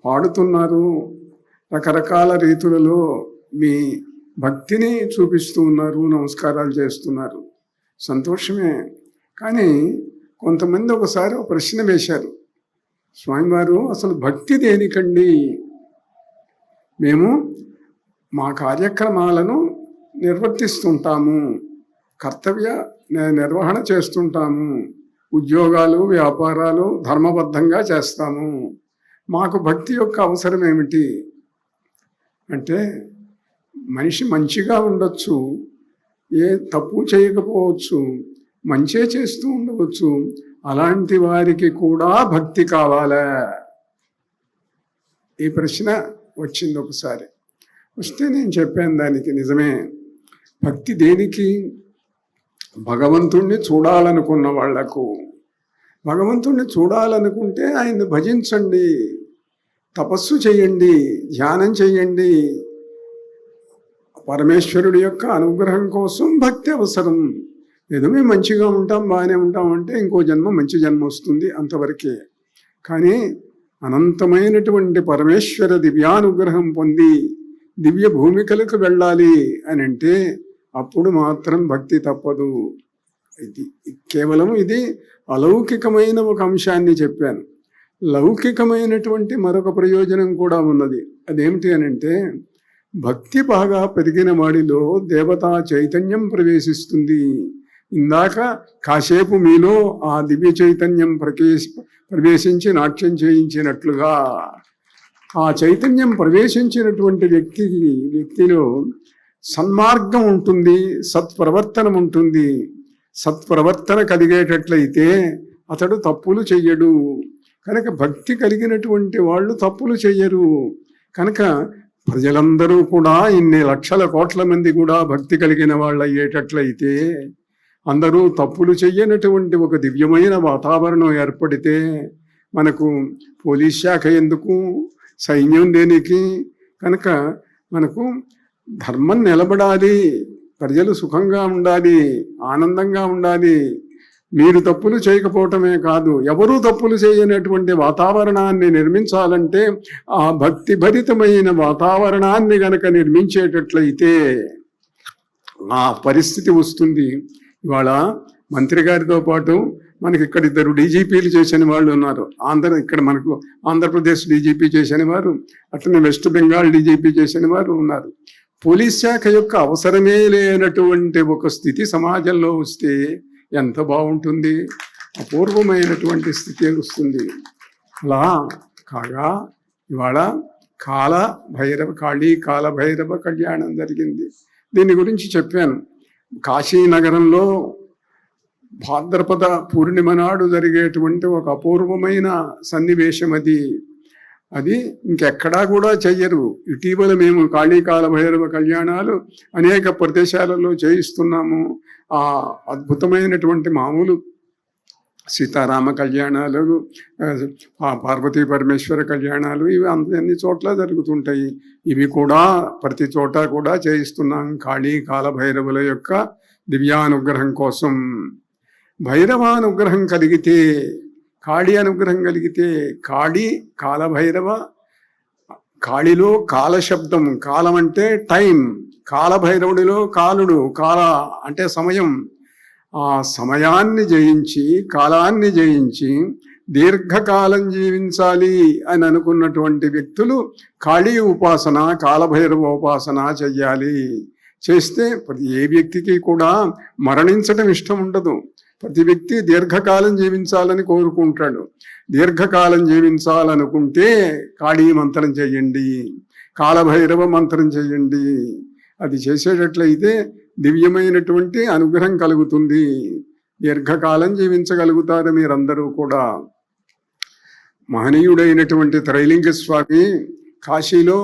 పాడుతున్నారు, రకరకాల రీతులలో మీ భక్తిని చూపిస్తూ ఉన్నారు, నమస్కారాలు చేస్తున్నారు. సంతోషమే. కానీ కొంతమంది ఒకసారి ఒక ప్రశ్న వేశారు, స్వామివారు అసలు భక్తి దేనికండి? మేము మా కార్యక్రమాలను నిర్వర్తిస్తుంటాము, కర్తవ్య నిర్వహణ చేస్తుంటాము, ఉద్యోగాలు వ్యాపారాలు ధర్మబద్ధంగా చేస్తాము, మాకు భక్తి యొక్క అవసరం ఏమిటి అంటే, మనిషి మంచిగా ఉండొచ్చు, ఏ తప్పు చేయకపోవచ్చు, మంచే చేస్తూ ఉండవచ్చు, అలాంటి వారికి కూడా భక్తి కావాలా? ఈ ప్రశ్న వచ్చింది ఒకసారి. వస్తే నేను చెప్పాను దానికి నిజమే. భక్తి దేనికి? భగవంతుణ్ణి చూడాలనుకున్న వాళ్లకు. భగవంతుణ్ణి చూడాలనుకుంటే ఆయన్ని భజించండి, తపస్సు చేయండి, ధ్యానం చేయండి. పరమేశ్వరుడి యొక్క అనుగ్రహం కోసం భక్తి అవసరం. ఏదో మేము మంచిగా ఉంటాం, బాగానే ఉంటాం అంటే ఇంకో జన్మ మంచి జన్మ వస్తుంది, అంతవరకే. కానీ అనంతమైనటువంటి పరమేశ్వర దివ్యానుగ్రహం పొంది దివ్య భూమికలకు వెళ్ళాలి అని అంటే అప్పుడు మాత్రం భక్తి తప్పదు. ఇది కేవలం ఇది అలౌకికమైన ఒక అంశాన్ని చెప్పాను. లౌకికమైనటువంటి మరొక ప్రయోజనం కూడా ఉన్నది. అదేమిటి అని అంటే, భక్తి బాగా పెరిగిన వాడిలో దేవతా చైతన్యం ప్రవేశిస్తుంది. ఇందాక కాసేపు మీలో ఆ దివ్య చైతన్యం ప్రవేశించి నాట్యం చేయించినట్లుగా ఆ చైతన్యం ప్రవేశించినటువంటి వ్యక్తిలో సన్మార్గం ఉంటుంది, సత్ప్రవర్తనం ఉంటుంది. సత్ప్రవర్తన కలిగేటట్లయితే అతడు తప్పులు చెయ్యడు. కనుక భక్తి కలిగినటువంటి వాళ్ళు తప్పులు చెయ్యరు. కనుక ప్రజలందరూ కూడా ఇన్ని లక్షల కోట్ల మంది కూడా భక్తి కలిగిన వాళ్ళు అయ్యేటట్లయితే, అందరూ తప్పులు చెయ్యనటువంటి ఒక దివ్యమైన వాతావరణం ఏర్పడితే మనకు పోలీస్ శాఖ ఎందుకు, సైన్యం దేనికి? కనుక మనకు ధర్మం నిలబడాలి, ప్రజలు సుఖంగా ఉండాలి, ఆనందంగా ఉండాలి. మీరు తప్పులు చేయకపోవటమే కాదు, ఎవరూ తప్పులు చేయనటువంటి వాతావరణాన్ని నిర్మించాలంటే ఆ భక్తి భరితమైన వాతావరణాన్ని గనక నిర్మించేటట్లయితే ఆ పరిస్థితి వస్తుంది. ఇవాళ మంత్రి గారితో పాటు మనకి ఇక్కడ 2 డీజీపీలు చేసిన వాళ్ళు ఉన్నారు. ఇక్కడ మనకు ఆంధ్రప్రదేశ్ డీజీపీ చేసిన వారు, అట్లనే వెస్ట్ బెంగాల్ డీజీపీ చేసిన వారు ఉన్నారు. పోలీస్ శాఖ యొక్క అవసరమే లేనటువంటి ఒక స్థితి సమాజంలో వస్తే ఎంత బాగుంటుంది, అపూర్వమైనటువంటి స్థితి వస్తుంది. అలా కాగా ఇవాళ కాళీ కాలభైరవ కళ్యాణం జరిగింది. దీని గురించి చెప్పాను. కాశీనగరంలో భాద్రపద పూర్ణిమ నాడు జరిగేటువంటి ఒక అపూర్వమైన సన్నివేశం అది ఇంకెక్కడా కూడా చెయ్యరు. ఇటీవల మేము కాళభైరవ కళ్యాణాలు అనేక ప్రదేశాలలో చేయిస్తున్నాము. ఆ అద్భుతమైనటువంటి మామూలు సీతారామ కళ్యాణాలు, పార్వతీ పరమేశ్వర కళ్యాణాలు ఇవి అన్ని చోట్ల జరుగుతుంటాయి. ఇవి కూడా ప్రతి చోట కూడా చేయిస్తున్నాం కాళభైరవుల యొక్క దివ్యానుగ్రహం కోసం. భైరవానుగ్రహం కలిగితే, కాళీ అనుగ్రహం కలిగితే, కాలభైరవ, కాళిలో కాలశబ్దం, కాలం అంటే టైం, కాలభైరవుడిలో కాలుడు, కాల అంటే సమయం. ఆ సమయాన్ని జయించి, కాలాన్ని జయించి దీర్ఘకాలం జీవించాలి అని అనుకున్నటువంటి వ్యక్తులు కాళీ ఉపాసన, కాలభైరవ ఉపాసన చెయ్యాలి. చేస్తే ఏ వ్యక్తికి కూడా మరణించడం ఇష్టం ఉండదు. ప్రతి వ్యక్తి దీర్ఘకాలం జీవించాలని కోరుకుంటాడు. దీర్ఘకాలం జీవించాలనుకుంటే కాళీ మంత్రం చెయ్యండి, కాలభైరవ మంత్రం చెయ్యండి. అది చేసేటట్లయితే దివ్యమైనటువంటి అనుగ్రహం కలుగుతుంది. దీర్ఘకాలం జీవించగలుగుతారు మీరందరూ కూడా. మహనీయుడైనటువంటి త్రైలింగ స్వామి కాశీలో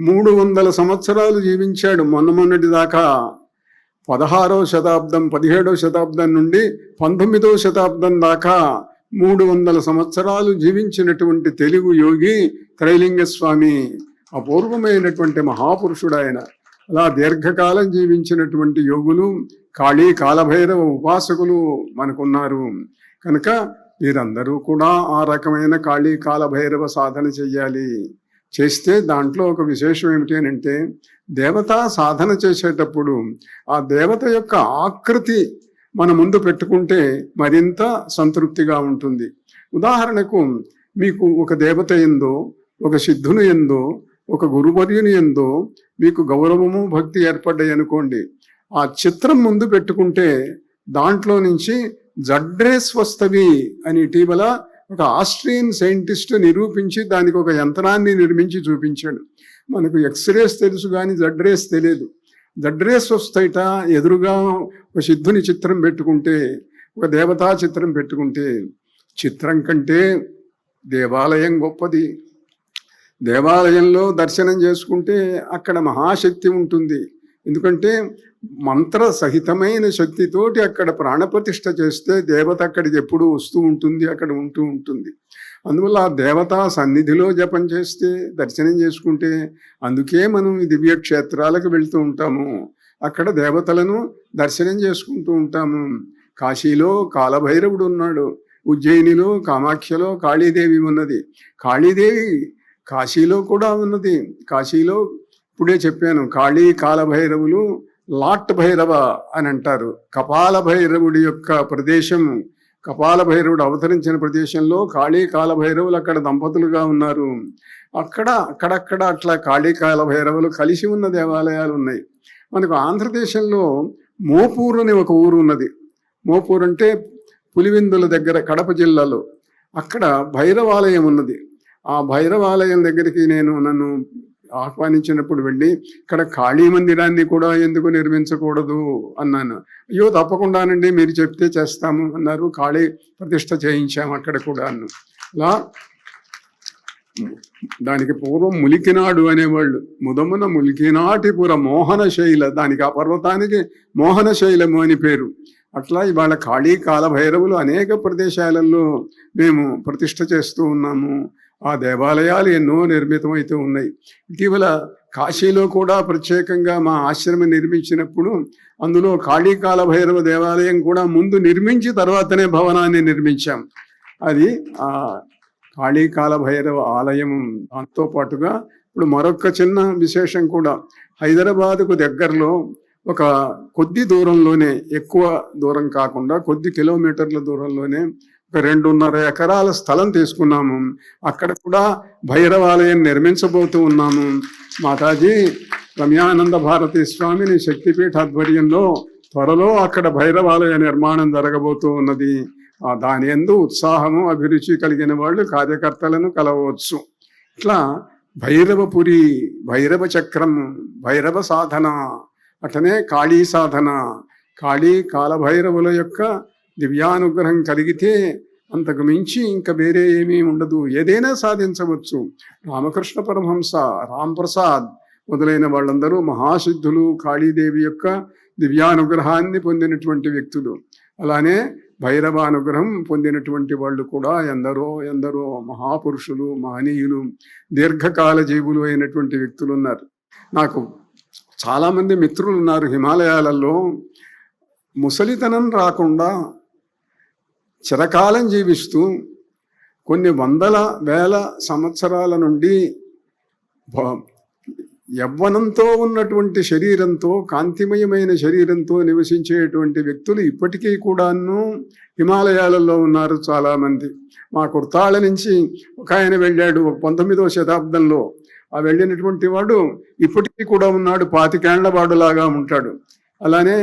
300 సంవత్సరాలు జీవించాడు. మొన్నటి దాకా 16వ శతాబ్దం 17వ శతాబ్దం నుండి 19వ శతాబ్దం దాకా 300 సంవత్సరాలు జీవించినటువంటి తెలుగు యోగి త్రైలింగ స్వామి. అపూర్వమైనటువంటి మహాపురుషుడు ఆయన. అలా దీర్ఘకాలం జీవించినటువంటి యోగులు, కాలభైరవ ఉపాసకులు మనకున్నారు. కనుక మీరందరూ కూడా ఆ రకమైన కాలభైరవ సాధన చెయ్యాలి. చేస్తే దాంట్లో ఒక విశేషం ఏమిటి అంటే, దేవతా సాధన చేసేటప్పుడు ఆ దేవత యొక్క ఆకృతి మన ముందు పెట్టుకుంటే మరింత సంతృప్తిగా ఉంటుంది. ఉదాహరణకు మీకు ఒక దేవత ఎందో, ఒక సిద్ధుని ఎందో, ఒక గురువర్యుని ఎందో మీకు గౌరవము భక్తి ఏర్పడ్డాయి అనుకోండి. ఆ చిత్రం ముందు పెట్టుకుంటే దాంట్లో నుంచి జడ్రేస్ వస్తవి అని ఇటీవల ఒక ఆస్ట్రియన్ సైంటిస్ట్ నిరూపించి దానికి ఒక యంత్రాన్ని నిర్మించి చూపించాడు. మనకు ఎక్స్రేస్ తెలుసు కానీ జడ్రేస్ తెలియదు. జడ్రేస్ వస్తాయిట. ఎదురుగా ఒక సిద్ధుని చిత్రం పెట్టుకుంటే, ఒక దేవతా చిత్రం పెట్టుకుంటే, చిత్రం కంటే దేవాలయం గొప్పది. దేవాలయంలో దర్శనం చేసుకుంటే అక్కడ మహాశక్తి ఉంటుంది. ఎందుకంటే మంత్ర సహితమైన శక్తితోటి అక్కడ ప్రాణప్రతిష్ఠ చేస్తే దేవత అక్కడికి ఎప్పుడూ వస్తూ ఉంటుంది, అక్కడ ఉంటూ ఉంటుంది. అందువల్ల ఆ దేవతా సన్నిధిలో జపం చేస్తే, దర్శనం చేసుకుంటే, అందుకే మనం ఈ దివ్య క్షేత్రాలకు వెళ్తూ ఉంటాము. అక్కడ దేవతలను దర్శనం చేసుకుంటూ ఉంటాము. కాశీలో కాలభైరవుడు ఉన్నాడు, ఉజ్జయినిలో కామాఖ్యలో కాళీదేవి ఉన్నది. కాళీదేవి కాశీలో కూడా ఉన్నది. కాశీలో ఇప్పుడే చెప్పాను, కాలభైరవులు లాట్ భైరవ అని అంటారు. కపాల భైరవుడి యొక్క ప్రదేశం, కపాలభైరవుడు అవతరించిన ప్రదేశంలో కాలభైరవులు అక్కడ దంపతులుగా ఉన్నారు. అక్కడక్కడ అట్లా కాలభైరవులు కలిసి ఉన్న దేవాలయాలు ఉన్నాయి. మనకు ఆంధ్రదేశంలో మోపూర్ అని ఒక ఊరు ఉన్నది. మోపూర్ అంటే పులివెందుల దగ్గర, కడప జిల్లాలో. అక్కడ భైరవాలయం ఉన్నది. ఆ భైరవాలయం దగ్గరికి నన్ను ఆహ్వానించినప్పుడు వెళ్ళి, ఇక్కడ కాళీ మందిరాన్ని కూడా ఎందుకు నిర్మించకూడదు అన్నాను. అయ్యో తప్పకుండానండి, మీరు చెప్తే చేస్తాము అన్నారు. కాళీ ప్రతిష్ఠ చేయించాము అక్కడ కూడా అన్ను. అలా దానికి పూర్వం ములికినాడు అనేవాళ్ళు. ముదమున ములికినాటిపుర మోహనశైల, దానికి ఆ పర్వతానికి మోహనశైలము అని పేరు. అట్లా ఇవాళ కాలభైరవులు అనేక ప్రదేశాలలో మేము ప్రతిష్ఠ చేస్తూ ఉన్నాము. ఆ దేవాలయాలు ఎన్నో నిర్మితమైతే ఉన్నాయి. ఇటీవల కాశీలో కూడా ప్రత్యేకంగా మా ఆశ్రమం నిర్మించినప్పుడు అందులో కాళీకాల భైరవ దేవాలయం కూడా ముందు నిర్మించి తర్వాతనే భవనాన్ని నిర్మించాం. అది ఆ కాళీకాల భైరవ ఆలయం. దాంతో పాటుగా ఇప్పుడు మరొక చిన్న విశేషం కూడా, హైదరాబాదుకు దగ్గరలో ఒక కొద్ది దూరంలోనే, ఎక్కువ దూరం కాకుండా కొద్ది కిలోమీటర్ల దూరంలోనే ఒక 2.5 ఎకరాల స్థలం తీసుకున్నాము. అక్కడ కూడా భైరవాలయం నిర్మించబోతూ ఉన్నాము. మాతాజీ రమ్యానంద భారతీ స్వామిని శక్తిపీఠ ఆధ్వర్యంలో త్వరలో అక్కడ భైరవాలయ నిర్మాణం జరగబోతూ ఉన్నది. దాని యందు ఉత్సాహము, అభిరుచి కలిగిన వాళ్ళు కార్యకర్తలను కలవచ్చు. ఇట్లా భైరవపురి, భైరవ చక్రం, భైరవ సాధన, అటనే కాళీ సాధన, కాళీ కాలభైరవుల యొక్క దివ్యానుగ్రహం కలిగితే అంతకు మించి ఇంకా వేరే ఏమీ ఉండదు, ఏదైనా సాధించవచ్చు. రామకృష్ణ పరమహంస, రాంప్రసాద్ మొదలైన వాళ్ళందరూ మహాసిద్ధులు, కాళీదేవి యొక్క దివ్యానుగ్రహాన్ని పొందినటువంటి వ్యక్తులు. అలానే భైరవానుగ్రహం పొందినటువంటి వాళ్ళు కూడా ఎందరో ఎందరో మహాపురుషులు, మహనీయులు, దీర్ఘకాల జీవులు అయినటువంటి వ్యక్తులు ఉన్నారు. నాకు చాలామంది మిత్రులు ఉన్నారు హిమాలయాలలో. ముసలితనం రాకుండా చిరకాలం జీవిస్తూ కొన్ని వందల వేల సంవత్సరాల నుండి యవ్వనంతో ఉన్నటువంటి శరీరంతో, కాంతిమయమైన శరీరంతో నివసించేటువంటి వ్యక్తులు ఇప్పటికీ కూడాను హిమాలయాలలో ఉన్నారు చాలామంది. మా కుర్తాళ నుంచి ఒక ఆయన వెళ్ళాడు 19వ శతాబ్దంలో. ఆ వెళ్ళినటువంటి వాడు ఇప్పటికీ కూడా ఉన్నాడు, 25 ఏళ్ల వాడులాగా ఉంటాడు. అలానే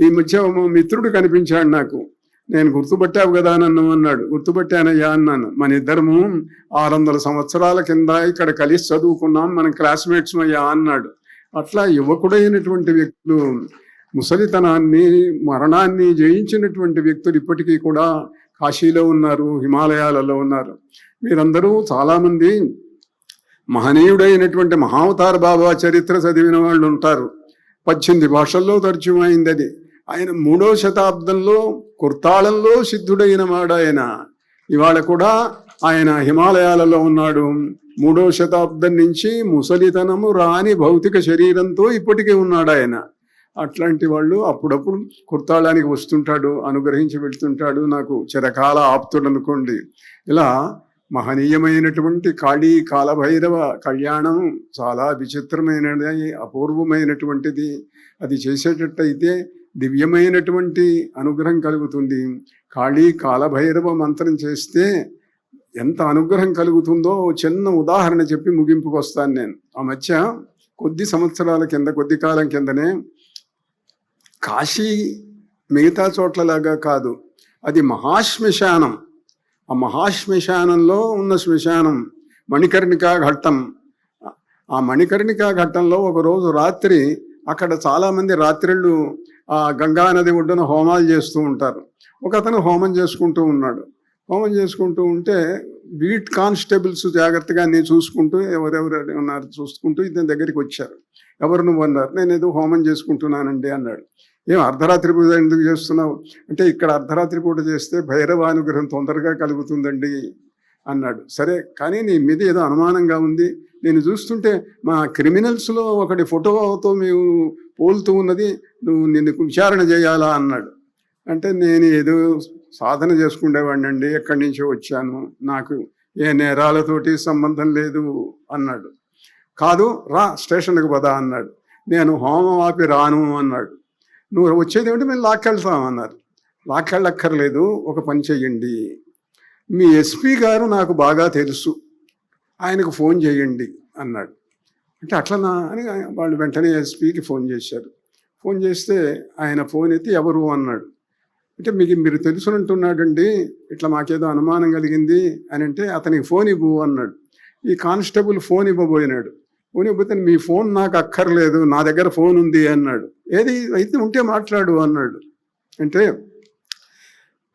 ఈ మధ్య మిత్రుడు కనిపించాడు నాకు. నేను గుర్తుపట్టావు కదా నన్ను అన్నాడు. గుర్తుపట్టానయ్యా అన్నాను. మన ఇద్దరము 600 సంవత్సరాల కింద ఇక్కడ కలిసి చదువుకున్నాం, మన క్లాస్మేట్స్ అయ్యా అన్నాడు. అట్లా యువకుడైనటువంటి వ్యక్తులు, ముసలితనాన్ని, మరణాన్ని జయించినటువంటి వ్యక్తులు ఇప్పటికీ కూడా కాశీలో ఉన్నారు, హిమాలయాలలో ఉన్నారు. వీరందరూ చాలామంది మహనీయుడైనటువంటి మహావతార బాబా చరిత్ర చదివిన వాళ్ళు ఉంటారు. 18 భాషల్లో తర్జుమైంది అది. ఆయన 3వ శతాబ్దంలో కుర్తాళంలో సిద్ధుడైన వాడు ఆయన. ఇవాళ కూడా ఆయన హిమాలయాలలో ఉన్నాడు. 3వ శతాబ్దం నుంచి ముసలితనము రాని భౌతిక శరీరంతో ఇప్పటికీ ఉన్నాడు ఆయన. అట్లాంటి వాళ్ళు అప్పుడప్పుడు కుర్తాళానికి వస్తుంటాడు, అనుగ్రహించి వెళ్తుంటాడు. నాకు చిరకాల ఆప్తుడు అనుకోండి. ఇలా మహనీయమైనటువంటి కాళీ కాలభైరవ కళ్యాణం చాలా విచిత్రమైనది, అపూర్వమైనటువంటిది. అది చేసేటట్టయితే దివ్యమైనటువంటి అనుగ్రహం కలుగుతుంది. కాళీ కాలభైరవ మంత్రం చేస్తే ఎంత అనుగ్రహం కలుగుతుందో చిన్న ఉదాహరణ చెప్పి ముగింపుకు వస్తాను నేను. ఆ మధ్య కొద్ది సంవత్సరాల కింద, కొద్ది కాలం కిందనే కాశీ మిగతా చోట్లలాగా కాదు, అది మహాశ్మశానం. ఆ మహాశ్మశానంలో ఉన్న శ్మశానం మణికర్ణికా ఘట్టం. ఆ మణికర్ణికా ఘట్టంలో ఒకరోజు రాత్రి అక్కడ చాలామంది రాత్రిళ్ళు ఆ గంగానది ఒడ్డున హోమాలు చేస్తూ ఉంటారు. ఒక అతను హోమం చేసుకుంటూ ఉన్నాడు. హోమం చేసుకుంటూ ఉంటే బీట్ కానిస్టేబుల్స్ జాగ్రత్తగా అన్నీ చూసుకుంటూ, ఎవరెవరు ఉన్నారు చూసుకుంటూ ఇతని దగ్గరికి వచ్చారు. ఎవరు నువ్వు అన్నారు. నేను ఏదో హోమం చేసుకుంటున్నానండి అన్నాడు. ఏం అర్ధరాత్రి పూట ఎందుకు చేస్తున్నావు అంటే, ఇక్కడ అర్ధరాత్రి పూట చేస్తే భైరవానుగ్రహం తొందరగా కలుగుతుందండి అన్నాడు. సరే, కానీ నీ మీద ఏదో అనుమానంగా ఉంది, నేను చూస్తుంటే మా క్రిమినల్స్లో ఒకటి ఫోటోతో మేము పోలుతూ ఉన్నది, నిన్ను విచారణ చేయాలా అన్నాడు. అంటే నేను ఏదో సాధన చేసుకునేవాడిని అండి, ఎక్కడి నుంచో వచ్చాను, నాకు ఏ నేరాలతోటి సంబంధం లేదు అన్నాడు. కాదు, రా స్టేషన్కి పదా అన్నాడు. నేను హోమం ఆపి రాను అన్నాడు. నువ్వు వచ్చేది ఏమిటి, మేము లాక్కెళ్తామన్నారు. లాక్కెళ్ళక్కర్లేదు, ఒక పని చెయ్యండి, మీ ఎస్పీ గారు నాకు బాగా తెలుసు, ఆయనకు ఫోన్ చేయండి అన్నాడు. అంటే అట్లనా అని వాళ్ళు వెంటనే ఎస్పీకి ఫోన్ చేశారు. ఫోన్ చేస్తే ఆయన ఫోన్ ఎత్తి ఎవరు అన్నాడు. అంటే మీరు తెలుసునంటున్నాడండి, ఇట్లా మాకేదో అనుమానం కలిగింది అని అంటే అతనికి ఫోన్ ఇవ్వు అన్నాడు. ఈ కానిస్టేబుల్ ఫోన్ ఇవ్వబోయినాడు. ఫోన్ ఇవ్వబోతే మీ ఫోన్ నాకు అక్కర్లేదు, నా దగ్గర ఫోన్ ఉంది అన్నాడు. ఏది అయితే ఉంటే మాట్లాడు అన్నాడు. అంటే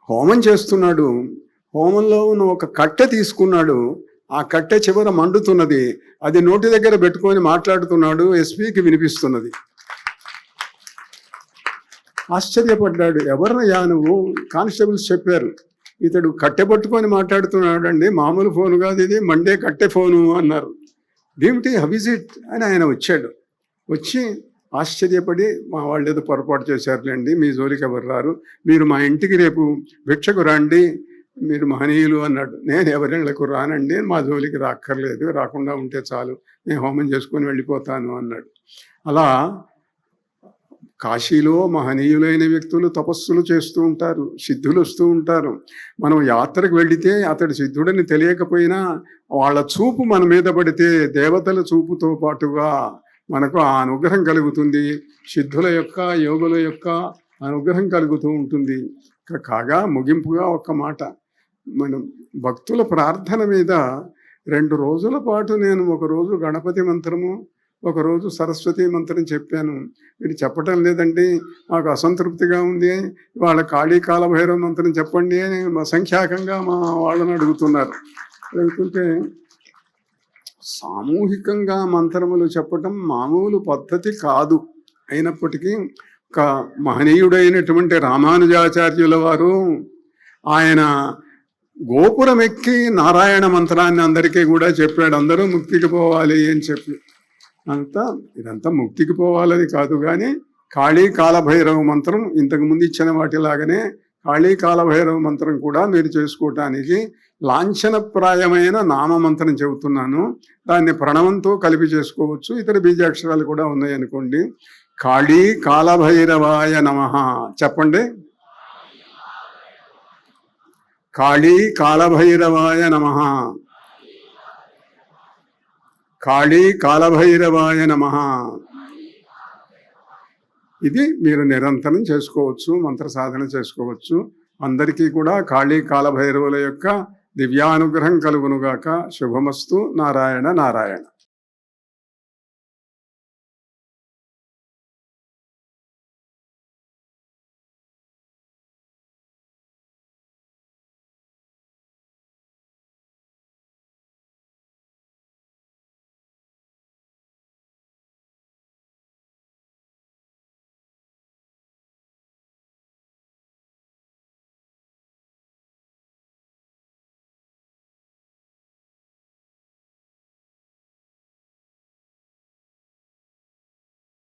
హోమం చేస్తున్నాడు, హోమంలో ఉన్న ఒక కట్టె తీసుకున్నాడు, ఆ కట్టె చివర మండుతున్నది, అది నోటి దగ్గర పెట్టుకొని మాట్లాడుతున్నాడు, ఎస్పీకి వినిపిస్తున్నది. ఆశ్చర్యపడ్డాడు. ఎవరినయ్యా నువ్వు? కానిస్టేబుల్స్ చెప్పారు, ఇతడు కట్టె పట్టుకొని మాట్లాడుతున్నాడు అండి, మామూలు ఫోను కాదు ఇది, మండే కట్టె ఫోను అన్నారు. ఏమిటి హవిజిట్ అని ఆయన వచ్చాడు. వచ్చి ఆశ్చర్యపడి, మా వాళ్ళు ఏదో పొరపాటు చేశారులేండి, మీ జోలికి ఎవరు రారు, మీరు మా ఇంటికి రేపు భిక్షకు రండి, మీరు మహనీయులు అన్నాడు. నేను ఎవరిళ్ళకు రానండి, మా జోలికి రాక్కర్లేదు, రాకుండా ఉంటే చాలు, నేను హోమం చేసుకొని వెళ్ళిపోతాను అన్నాడు. అలా కాశీలో మహనీయులైన వ్యక్తులు తపస్సులు చేస్తూ ఉంటారు, సిద్ధులు వస్తూ ఉంటారు. మనం యాత్రకు వెళితే అతడు సిద్ధుడని తెలియకపోయినా వాళ్ళ చూపు మన మీద పడితే దేవతల చూపుతో పాటుగా మనకు ఆ అనుగ్రహం కలుగుతుంది, సిద్ధుల యొక్క యోగుల యొక్క అనుగ్రహం కలుగుతూ ఉంటుంది. కాగా ముగింపుగా ఒక్క మాట, మనం భక్తుల ప్రార్థన మీద 2 రోజుల పాటు నేను ఒకరోజు గణపతి మంత్రము, ఒకరోజు సరస్వతి మంత్రం చెప్పాను. మీరు చెప్పటం లేదండి, మాకు అసంతృప్తిగా ఉంది, వాళ్ళ కాళీ కాలభైరవ మంత్రం చెప్పండి అని అసంఖ్యాకంగా మా వాళ్ళని అడుగుతున్నారు. లేకుంటే సామూహికంగా మంత్రములు చెప్పటం మామూలు పద్ధతి కాదు. అయినప్పటికీ ఒక మహనీయుడైనటువంటి రామానుజాచార్యుల వారు ఆయన గోపురం ఎక్కి నారాయణ మంత్రాన్ని అందరికీ కూడా చెప్పాడు, అందరూ ముక్తికి పోవాలి అని చెప్పి. ఇదంతా ముక్తికి పోవాలని కాదు, కానీ కాళీ కాలభైరవ మంత్రం ఇంతకుముందు ఇచ్చిన వాటిలాగానే కాళీ కాలభైరవ మంత్రం కూడా మీరు చేసుకోవటానికి లాంఛనప్రాయమైన నామమంత్రం చెబుతున్నాను. దాన్ని ప్రణవంతో కలిపి చేసుకోవచ్చు, ఇతర బీజాక్షరాలు కూడా ఉన్నాయనుకోండి. కాళీ కాలభైరవాయ నమః చెప్పండి. కాళీ కాలభైరవాయ నమః, కాళీ కాలభైరవాయ నమః. ఇది మీరు నిరంతరం చేసుకోవచ్చు, మంత్ర సాధన చేసుకోవచ్చు. అందరికీ కూడా కాళీ కాలభైరవుల యొక్క దివ్యానుగ్రహం కలుగునుగాక. శుభమస్తు. నారాయణ నారాయణ.